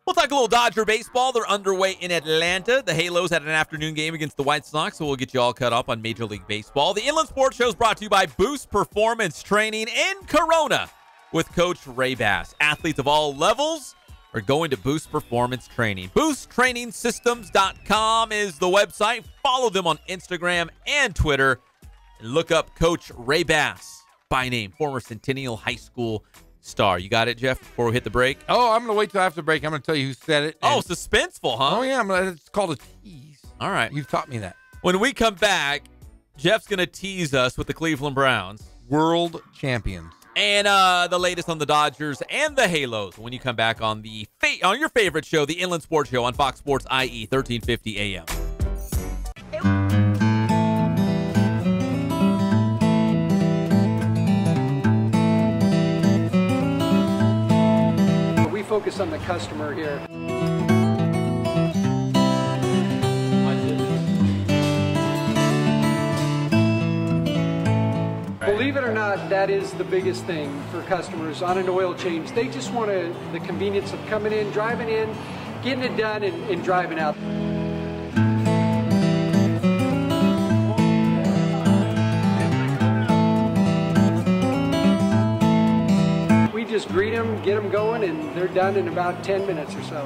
we'll talk a little Dodger baseball. They're underway in Atlanta. The Halos had an afternoon game against the White Sox, so we'll get you all caught up on Major League Baseball. The Inland Sports Show is brought to you by Boost Performance Training in Corona with Coach Ray Bass. Athletes of all levels are going to Boost Performance Training. BoostTrainingSystems.com is the website. Follow them on Instagram and Twitter. And look up Coach Ray Bass, by name, former Centennial High School star. You got it, Jeff, before we hit the break? Oh, I'm going to wait till after the break. I'm going to tell you who said it. Oh, suspenseful, huh? Oh, yeah. It's called a tease. All right. You've taught me that. When we come back, Jeff's going to tease us with the Cleveland Browns. World champions. And the latest on the Dodgers and the Halos when you come back on on your favorite show, the Inland Sports Show on Fox Sports IE 1350 AM. We focus on the customer here. Believe it or not, that is the biggest thing for customers on an oil change. They just want the convenience of coming in, driving in, getting it done, and driving out. We just greet them, get them going, and they're done in about 10 minutes or so.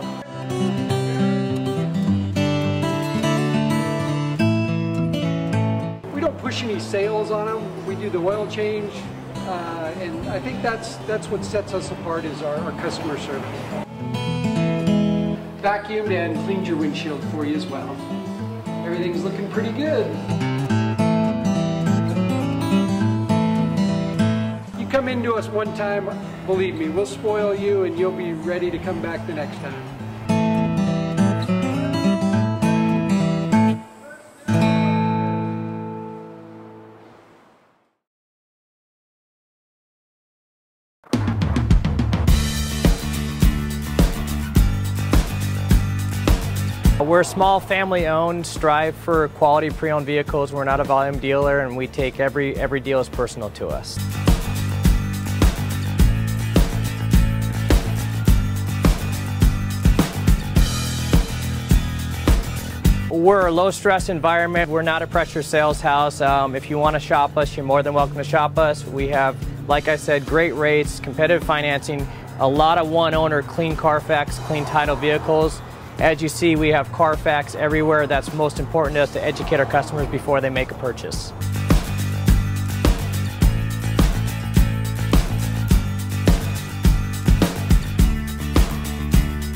We don't push any sales on them. We do the oil change, and I think that's what sets us apart is our customer service. Vacuumed and cleaned your windshield for you as well. Everything's looking pretty good. You come into us one time, believe me, we'll spoil you and you'll be ready to come back the next time. We're small, family-owned, strive for quality pre-owned vehicles. We're not a volume dealer, and we take every deal as personal to us. We're a low-stress environment. We're not a pressure sales house. If you want to shop us, you're more than welcome to shop us. We have, like I said, great rates, competitive financing, a lot of one-owner, clean Carfax, clean title vehicles. As you see, we have Carfax everywhere. That's most important to us, to educate our customers before they make a purchase.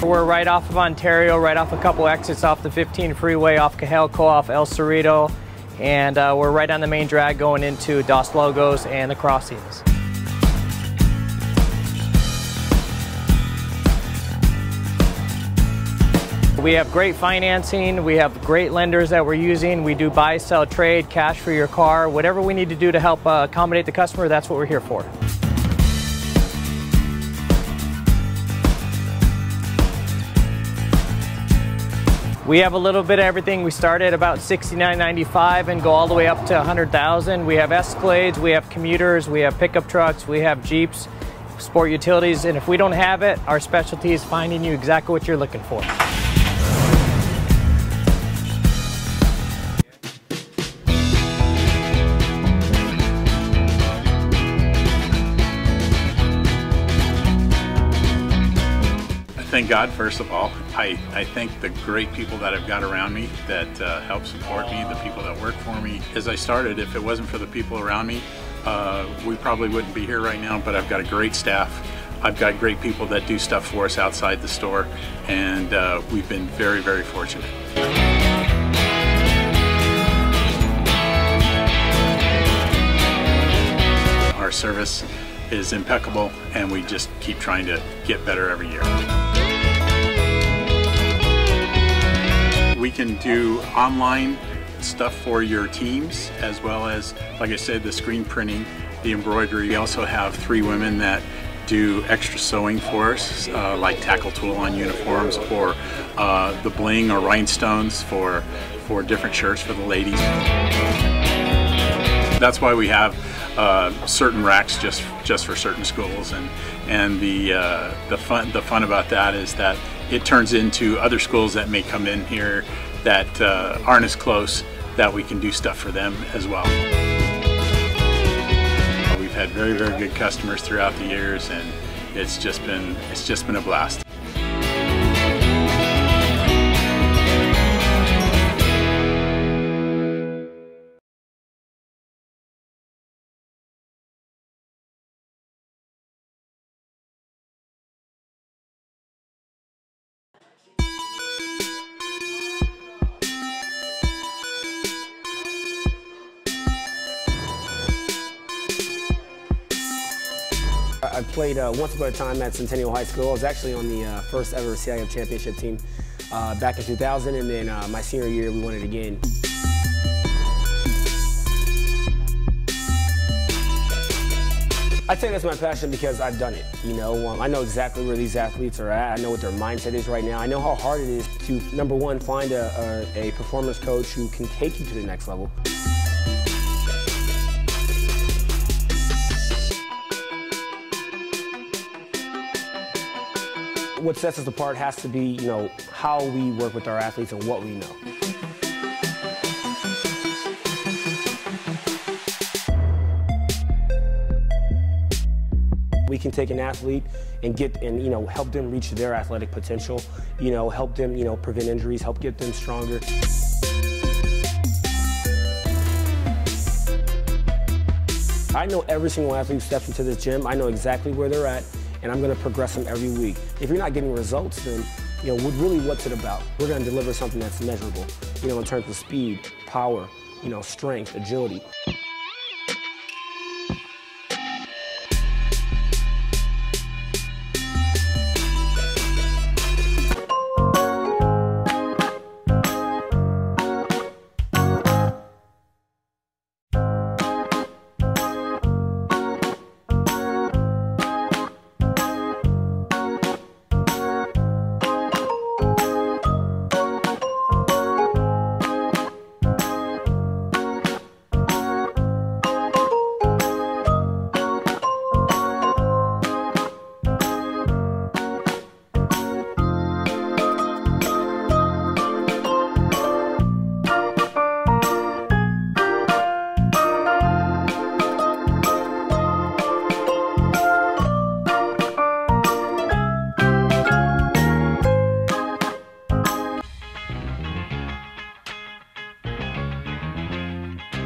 We're right off of Ontario, right off a couple exits off the 15 freeway, off Cajelco, off El Cerrito, and we're right on the main drag going into Dos Logos and the crossings. We have great financing, we have great lenders that we're using. We do buy, sell, trade, cash for your car. Whatever we need to do to help accommodate the customer, that's what we're here for. We have a little bit of everything. We start at about $69.95 and go all the way up to $100,000. We have Escalades, we have commuters, we have pickup trucks, we have Jeeps, sport utilities, and if we don't have it, our specialty is finding you exactly what you're looking for. Thank God, first of all. I thank the great people that I've got around me that help support me, the people that work for me. As I started, if it wasn't for the people around me, we probably wouldn't be here right now, but I've got a great staff. I've got great people that do stuff for us outside the store, and we've been very, very fortunate. Our service is impeccable, and we just keep trying to get better every year. We can do online stuff for your teams, as well as, like I said, the screen printing, the embroidery. We also have 3 women that do extra sewing for us, like tackle tool on uniforms, or the bling or rhinestones for different shirts for the ladies. That's why we have certain racks just for certain schools, and the fun about that is that it turns into other schools that may come in here that aren't as close, that we can do stuff for them as well. We've had very, very good customers throughout the years, and it's just been a blast. played once upon a time at Centennial High School. I was actually on the first ever CIF championship team back in 2000, and then my senior year we won it again. I'd say that's my passion because I've done it. You know, I know exactly where these athletes are at. I know what their mindset is right now. I know how hard it is to, number one, find a performance coach who can take you to the next level. What sets us apart has to be, you know, how we work with our athletes and what we know. We can take an athlete and you know, help them reach their athletic potential, you know, help them, you know, prevent injuries, help get them stronger. I know every single athlete who steps into this gym. I know exactly where they're at, and I'm going to progress them every week. If you're not getting results, then, you know, really what's it about? We're going to deliver something that's measurable, you know, in terms of speed, power, you know, strength, agility.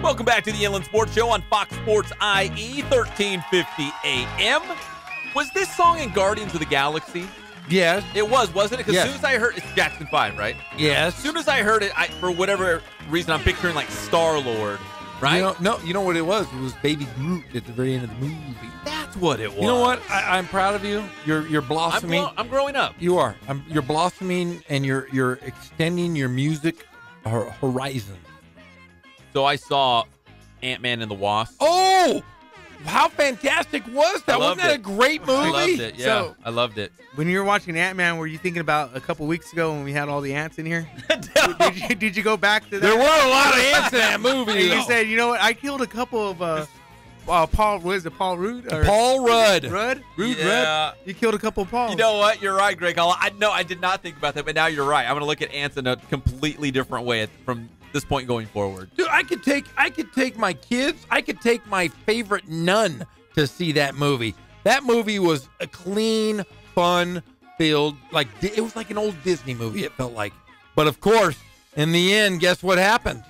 Welcome back to the Inland Sports Show on Fox Sports IE, 1350 AM. Was this song in Guardians of the Galaxy? Yes. It was, wasn't it? Because Yes. as soon as I heard it's Jackson 5, right? Yes. As soon as I heard it, for whatever reason, I'm picturing like Star-Lord, right? You know what it was? It was Baby Groot at the very end of the movie. That's what it was. You know what? I'm proud of you. You're blossoming. I'm growing up. You are. You're blossoming, and you're extending your music horizon. So I saw Ant-Man and the Wasp. Oh, how fantastic was that? Loved Wasn't that it. a great movie? I loved it. Yeah, So- I loved it. When you were watching Ant-Man, were you thinking about a couple weeks ago when we had all the ants in here? Did you go back to that? There were a lot of ants in that movie. And you though. said, you know what? I killed a couple of Paul. What is it? Paul Rudd? Or Paul Rudd. Rudd? Yeah. Rudd? You killed a couple of Pauls. You know what? You're right, Greg. I did not think about that, but now you're right. I'm going to look at ants in a completely different way from this point going forward. Dude, I could take my kids. I could take my favorite nun to see that movie. That movie was a clean, fun-filled, like it was like an old Disney movie. It felt like, but of course, in the end, guess what happened?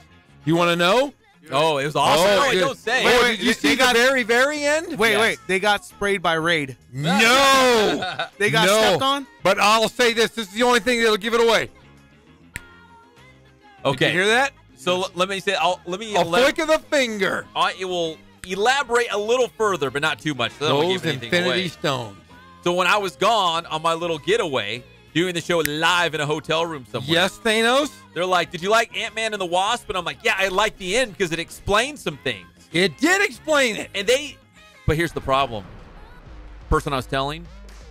You want to know? Oh, it was awesome. Oh, no, good. don't say. Wait, did you see the very, very end? Wait. They got sprayed by Raid. No. They got No. stepped on? But I'll say this. This is the only thing that'll give it away. Okay. Did you hear that? So let me say, A flick of the finger. It will elaborate a little further, but not too much. So that won't Those give anything Infinity away. Stones. So when I was gone on my little getaway, doing the show live in a hotel room somewhere. Yes, Thanos? They're like, did you like Ant-Man and the Wasp? And I'm like, yeah, I liked the end because it explained some things. It did explain it. But here's the problem. The person I was telling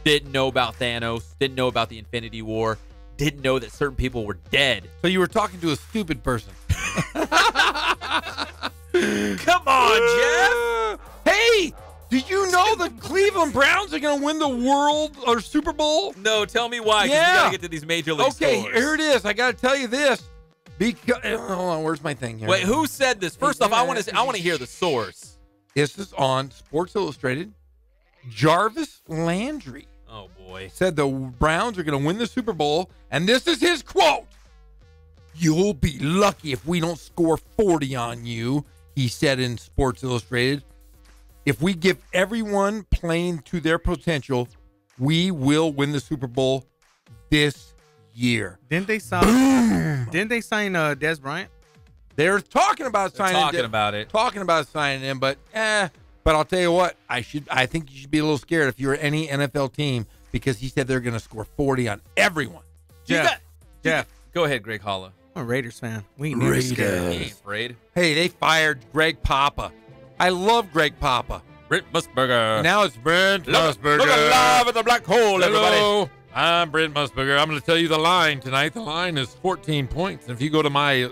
didn't know about Thanos, didn't know about the Infinity War, didn't know that certain people were dead. So you were talking to a stupid person. Come on, Jeff. Hey, do you know the Cleveland Browns are going to win the World or Super Bowl? No, tell me why, because we got to get to these major league Okay, scores. here it is. I got to tell you this. Because, hold on, where's my thing here? Wait, who said this? First off, I want to hear the source. This is on Sports Illustrated. Jarvis Landry. Oh, boy. Said the Browns are going to win the Super Bowl, and this is his quote. "You'll be lucky if we don't score 40 on you," he said in Sports Illustrated. "If we give everyone playing to their potential, we will win the Super Bowl this year." Didn't they sign? Didn't they sign Des Bryant? They're talking about signing. Talking about it. Talking about signing him, but But I'll tell you what, I think you should be a little scared if you're any NFL team because he said they're going to score 40 on everyone. Jeff, Go ahead, Greg Hollow. I'm a Raiders fan. We ain't never He ain't afraid. Hey, they fired Greg Papa. I love Greg Papa. Brent Musburger. Now it's Brent Musburger. Look alive at the black hole, everybody. Hello, I'm Brent Musburger. I'm going to tell you the line tonight. The line is 14 points. And if you go to my...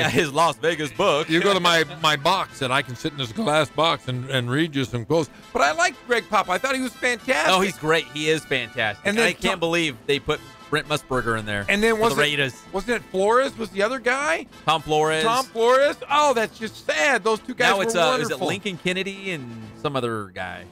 his Las Vegas book. You go to my box, and I can sit in this glass box and read you some quotes. But I like Greg Papa. I thought he was fantastic. Oh, he's great. He is fantastic. And And then I can't believe they put Brent Musburger in there. And then for the Raiders. Wasn't it Flores was the other guy? Tom Flores. Tom Flores? Oh, that's just sad. Those two guys Now were it's wonderful. is it Lincoln Kennedy and some other guy?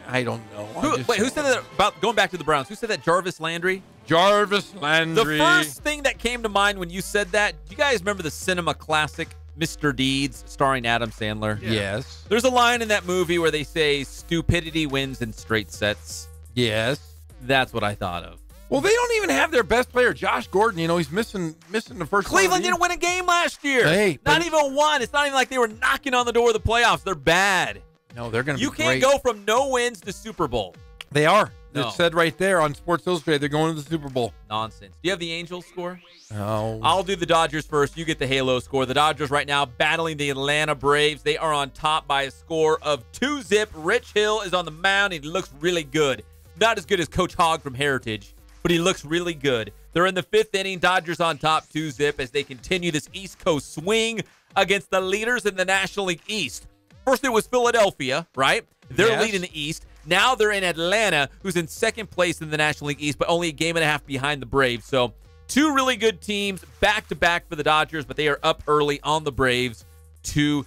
I don't know. Who said that about going back to the Browns? Who said that? Jarvis Landry? Jarvis Landry. The first thing that came to mind when you said that, do you guys remember the cinema classic Mr. Deeds starring Adam Sandler? Yeah. Yes. There's a line in that movie where they say stupidity wins in straight sets. Yes. That's what I thought of. Well, they don't even have their best player, Josh Gordon. You know, he's missing the first. Cleveland didn't win a game last year. Hey, not even one. It's not even like they were knocking on the door of the playoffs. They're bad. No, they're going to be You can't go from no wins to Super Bowl. They are. No. It said right there on Sports Illustrated they're going to the Super Bowl. Nonsense. Do you have the Angels score? No. I'll do the Dodgers first. You get the Halo score. The Dodgers right now battling the Atlanta Braves. They are on top by a score of 2-0. Rich Hill is on the mound. He looks really good. Not as good as Coach Hogg from Heritage, but he looks really good. They're in the 5th inning. Dodgers on top 2-0 as they continue this East Coast swing against the leaders in the National League East. First it was Philadelphia, right? They're leading the East. Now they're in Atlanta, who's in second place in the National League East, but only a game and a half behind the Braves. So two really good teams back-to-back for the Dodgers, but they are up early on the Braves 2-0.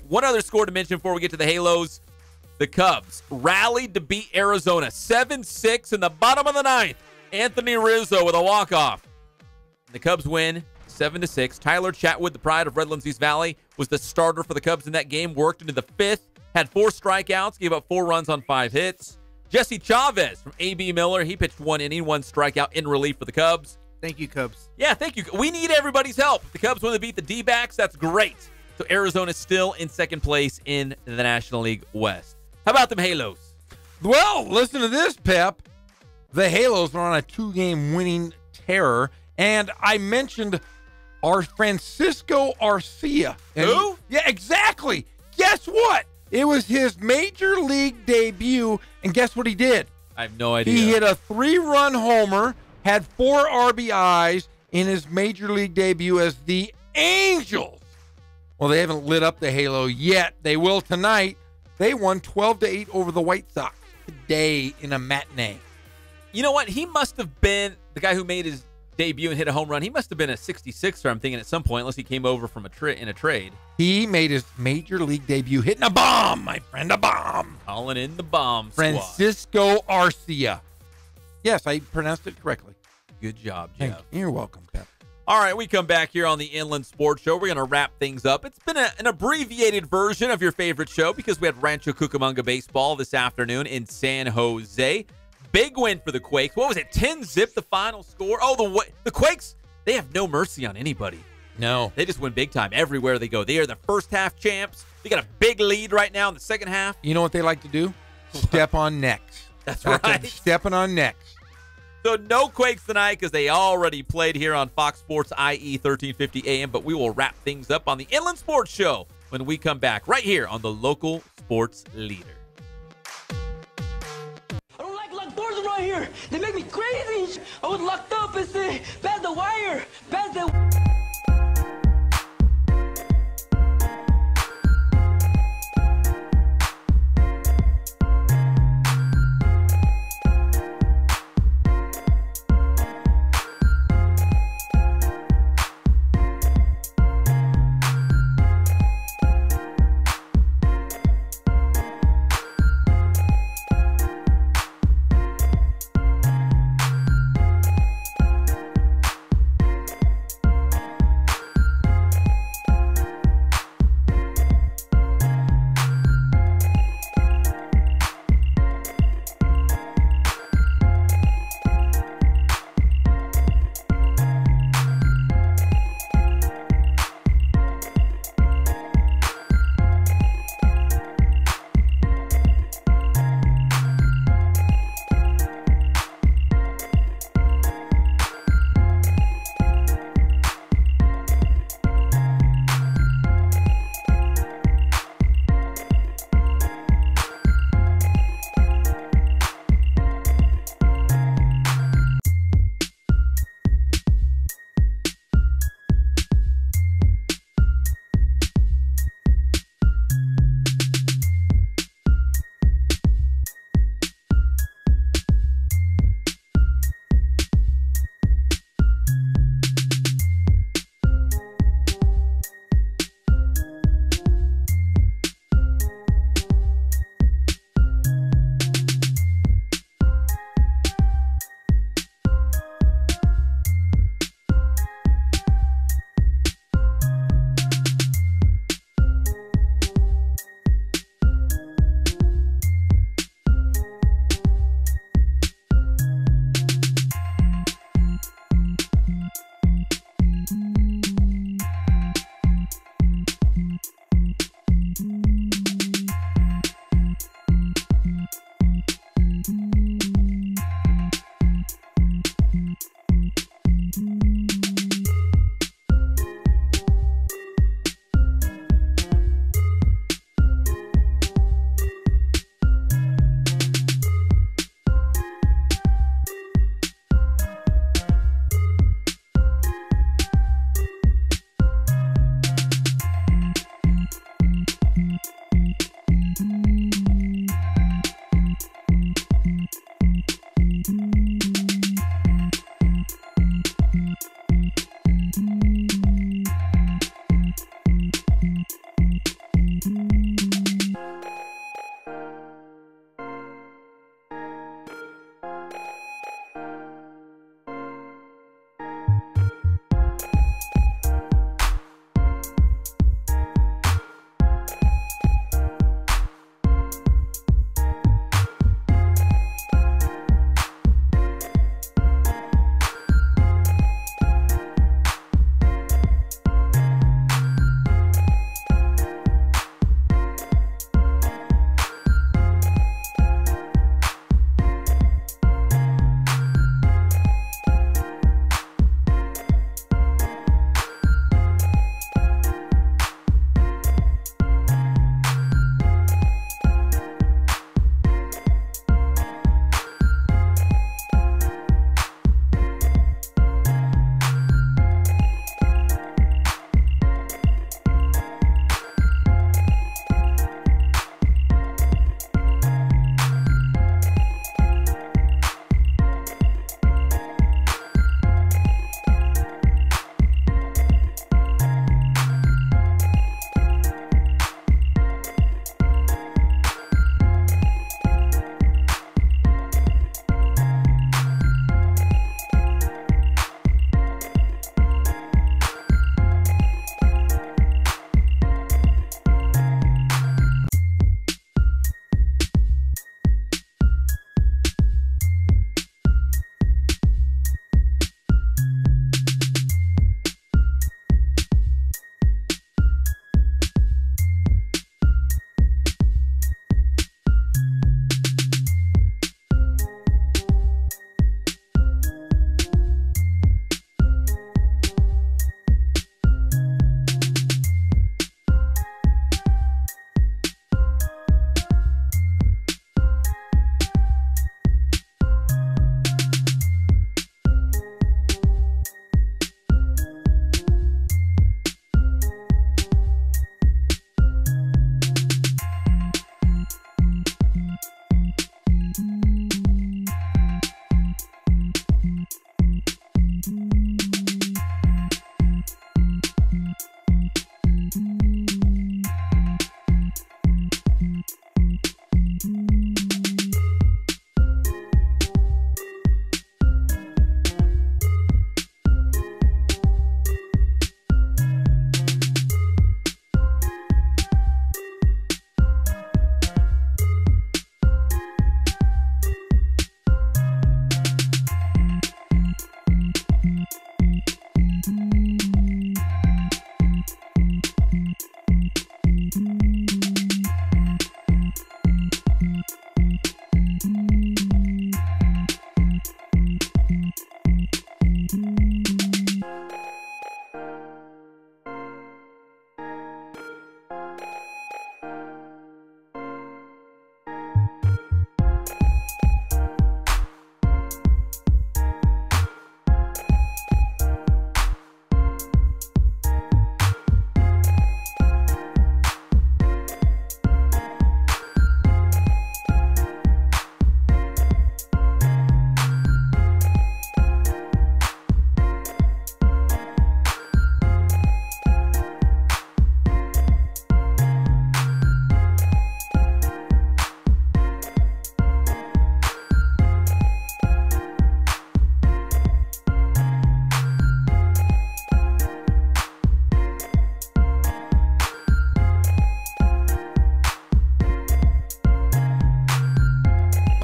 One other score to mention before we get to the Halos. The Cubs rallied to beat Arizona 7-6 in the bottom of the 9th. Anthony Rizzo with a walk-off. The Cubs win 7-6. Tyler Chatwood, the pride of Redlands East Valley, was the starter for the Cubs in that game, worked into the 5th. Had 4 strikeouts, gave up 4 runs on 5 hits. Jesse Chavez from A.B. Miller, he pitched 1 inning, 1 strikeout in relief for the Cubs. Thank you, Cubs. Yeah, thank you. We need everybody's help. The Cubs want to beat the D-backs. That's great. So Arizona's still in second place in the National League West. How about them Halos? Well, listen to this, Pep. The Halos are on a 2-game winning tear, and I mentioned our Francisco Arcia. Who? Yeah, exactly. Guess what? It was his major league debut, and guess what he did? I have no idea. He hit a 3-run homer, had 4 RBIs in his major league debut as the Angels. Well, they haven't lit up the halo yet. They will tonight. They won 12-8 over the White Sox today in a matinee. You know what? He must have been the guy who made his debut and hit a home run. He must have been a 66er, I'm thinking, at some point, unless he came over from in a trade. He made his major league debut hitting a bomb, my friend, a bomb. Calling in the bomb squad. Francisco Arcia. Yes, I pronounced it correctly. Good job, Thank Jeff. you. You're welcome, Pep. All right, we come back here on the Inland Sports Show. We're going to wrap things up. It's been an abbreviated version of your favorite show because we had Rancho Cucamonga baseball this afternoon in San Jose. Big win for the Quakes. What was it, 10-0 the final score? Oh, the Quakes, they have no mercy on anybody. No. They just win big time everywhere they go. They are the first half champs. They got a big lead right now in the second half. You know what they like to do? Step on necks. That's right. Stepping on necks. So no Quakes tonight because they already played here on Fox Sports IE 1350 AM, but we will wrap things up on the Inland Sports Show when we come back right here on the local sports leader. I don't like doors around here. They make me crazy. I was locked up and say, pass the wire, pass the...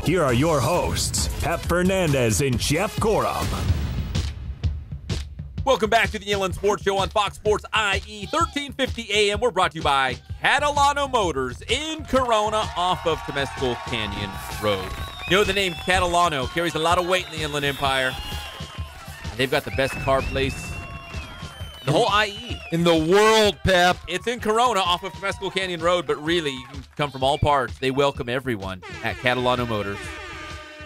Here are your hosts, Pep Fernandez and Jeff Gorham. Welcome back to the Inland Sports Show on Fox Sports IE 1350 AM. We're brought to you by Catalano Motors in Corona off of Temescal Canyon Road. You know, the name Catalano carries a lot of weight in the Inland Empire. They've got the best car place in the whole IE. In the world, Pep. It's in Corona off of Temescal Canyon Road, but really, you can come from all parts. They welcome everyone at Catalano Motors.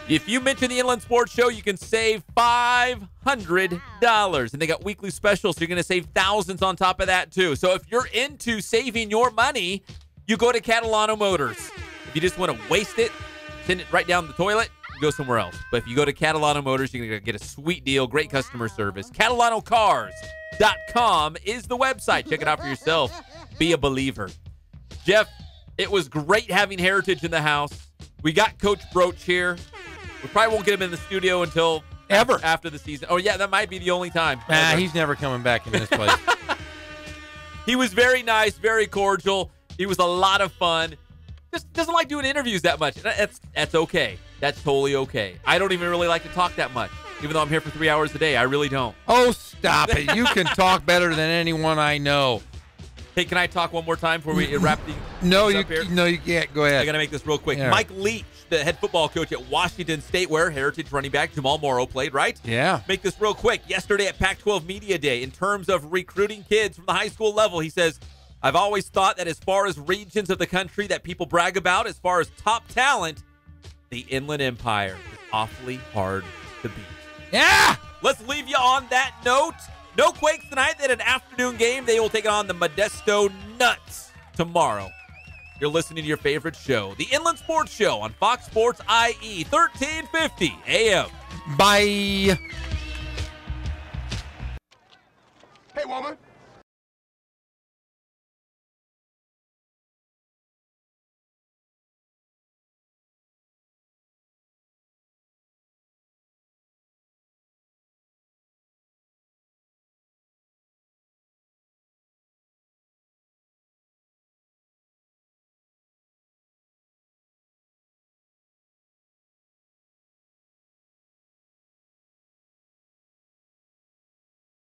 If you mention the Inland Sports Show, you can save $500. And they got weekly specials, so you're going to save thousands on top of that, too. So if you're into saving your money, you go to Catalano Motors. If you just want to waste it, send it right down the toilet, go somewhere else. But if you go to Catalano Motors, you're going to get a sweet deal, great customer service. CatalanoCars.com is the website. Check it out for yourself. Be a believer. Jeff, it was great having Heritage in the house. We got Coach Broach here. We probably won't get him in the studio until after the season. Oh, yeah, that might be the only time. He's never coming back in this place. He was very nice, very cordial. He was a lot of fun. Just doesn't like doing interviews that much. That's okay. That's totally okay. I don't even really like to talk that much, even though I'm here for 3 hours a day. I really don't. Oh, stop it. You can talk better than anyone I know. Hey, can I talk one more time before we wrap the No, you can't. Go ahead. I got to make this real quick. Yeah. Mike Leach, the head football coach at Washington State, where Heritage running back Jamal Morrow played, right? Yeah. Make this real quick. Yesterday at Pac-12 Media Day, in terms of recruiting kids from the high school level, he says, I've always thought that as far as regions of the country that people brag about, as far as top talent, the Inland Empire is awfully hard to beat. Yeah! Let's leave you on that note. No Quakes tonight. They had an afternoon game. They will take on the Modesto Nuts tomorrow. You're listening to your favorite show, the Inland Sports Show on Fox Sports IE 1350 AM. Bye.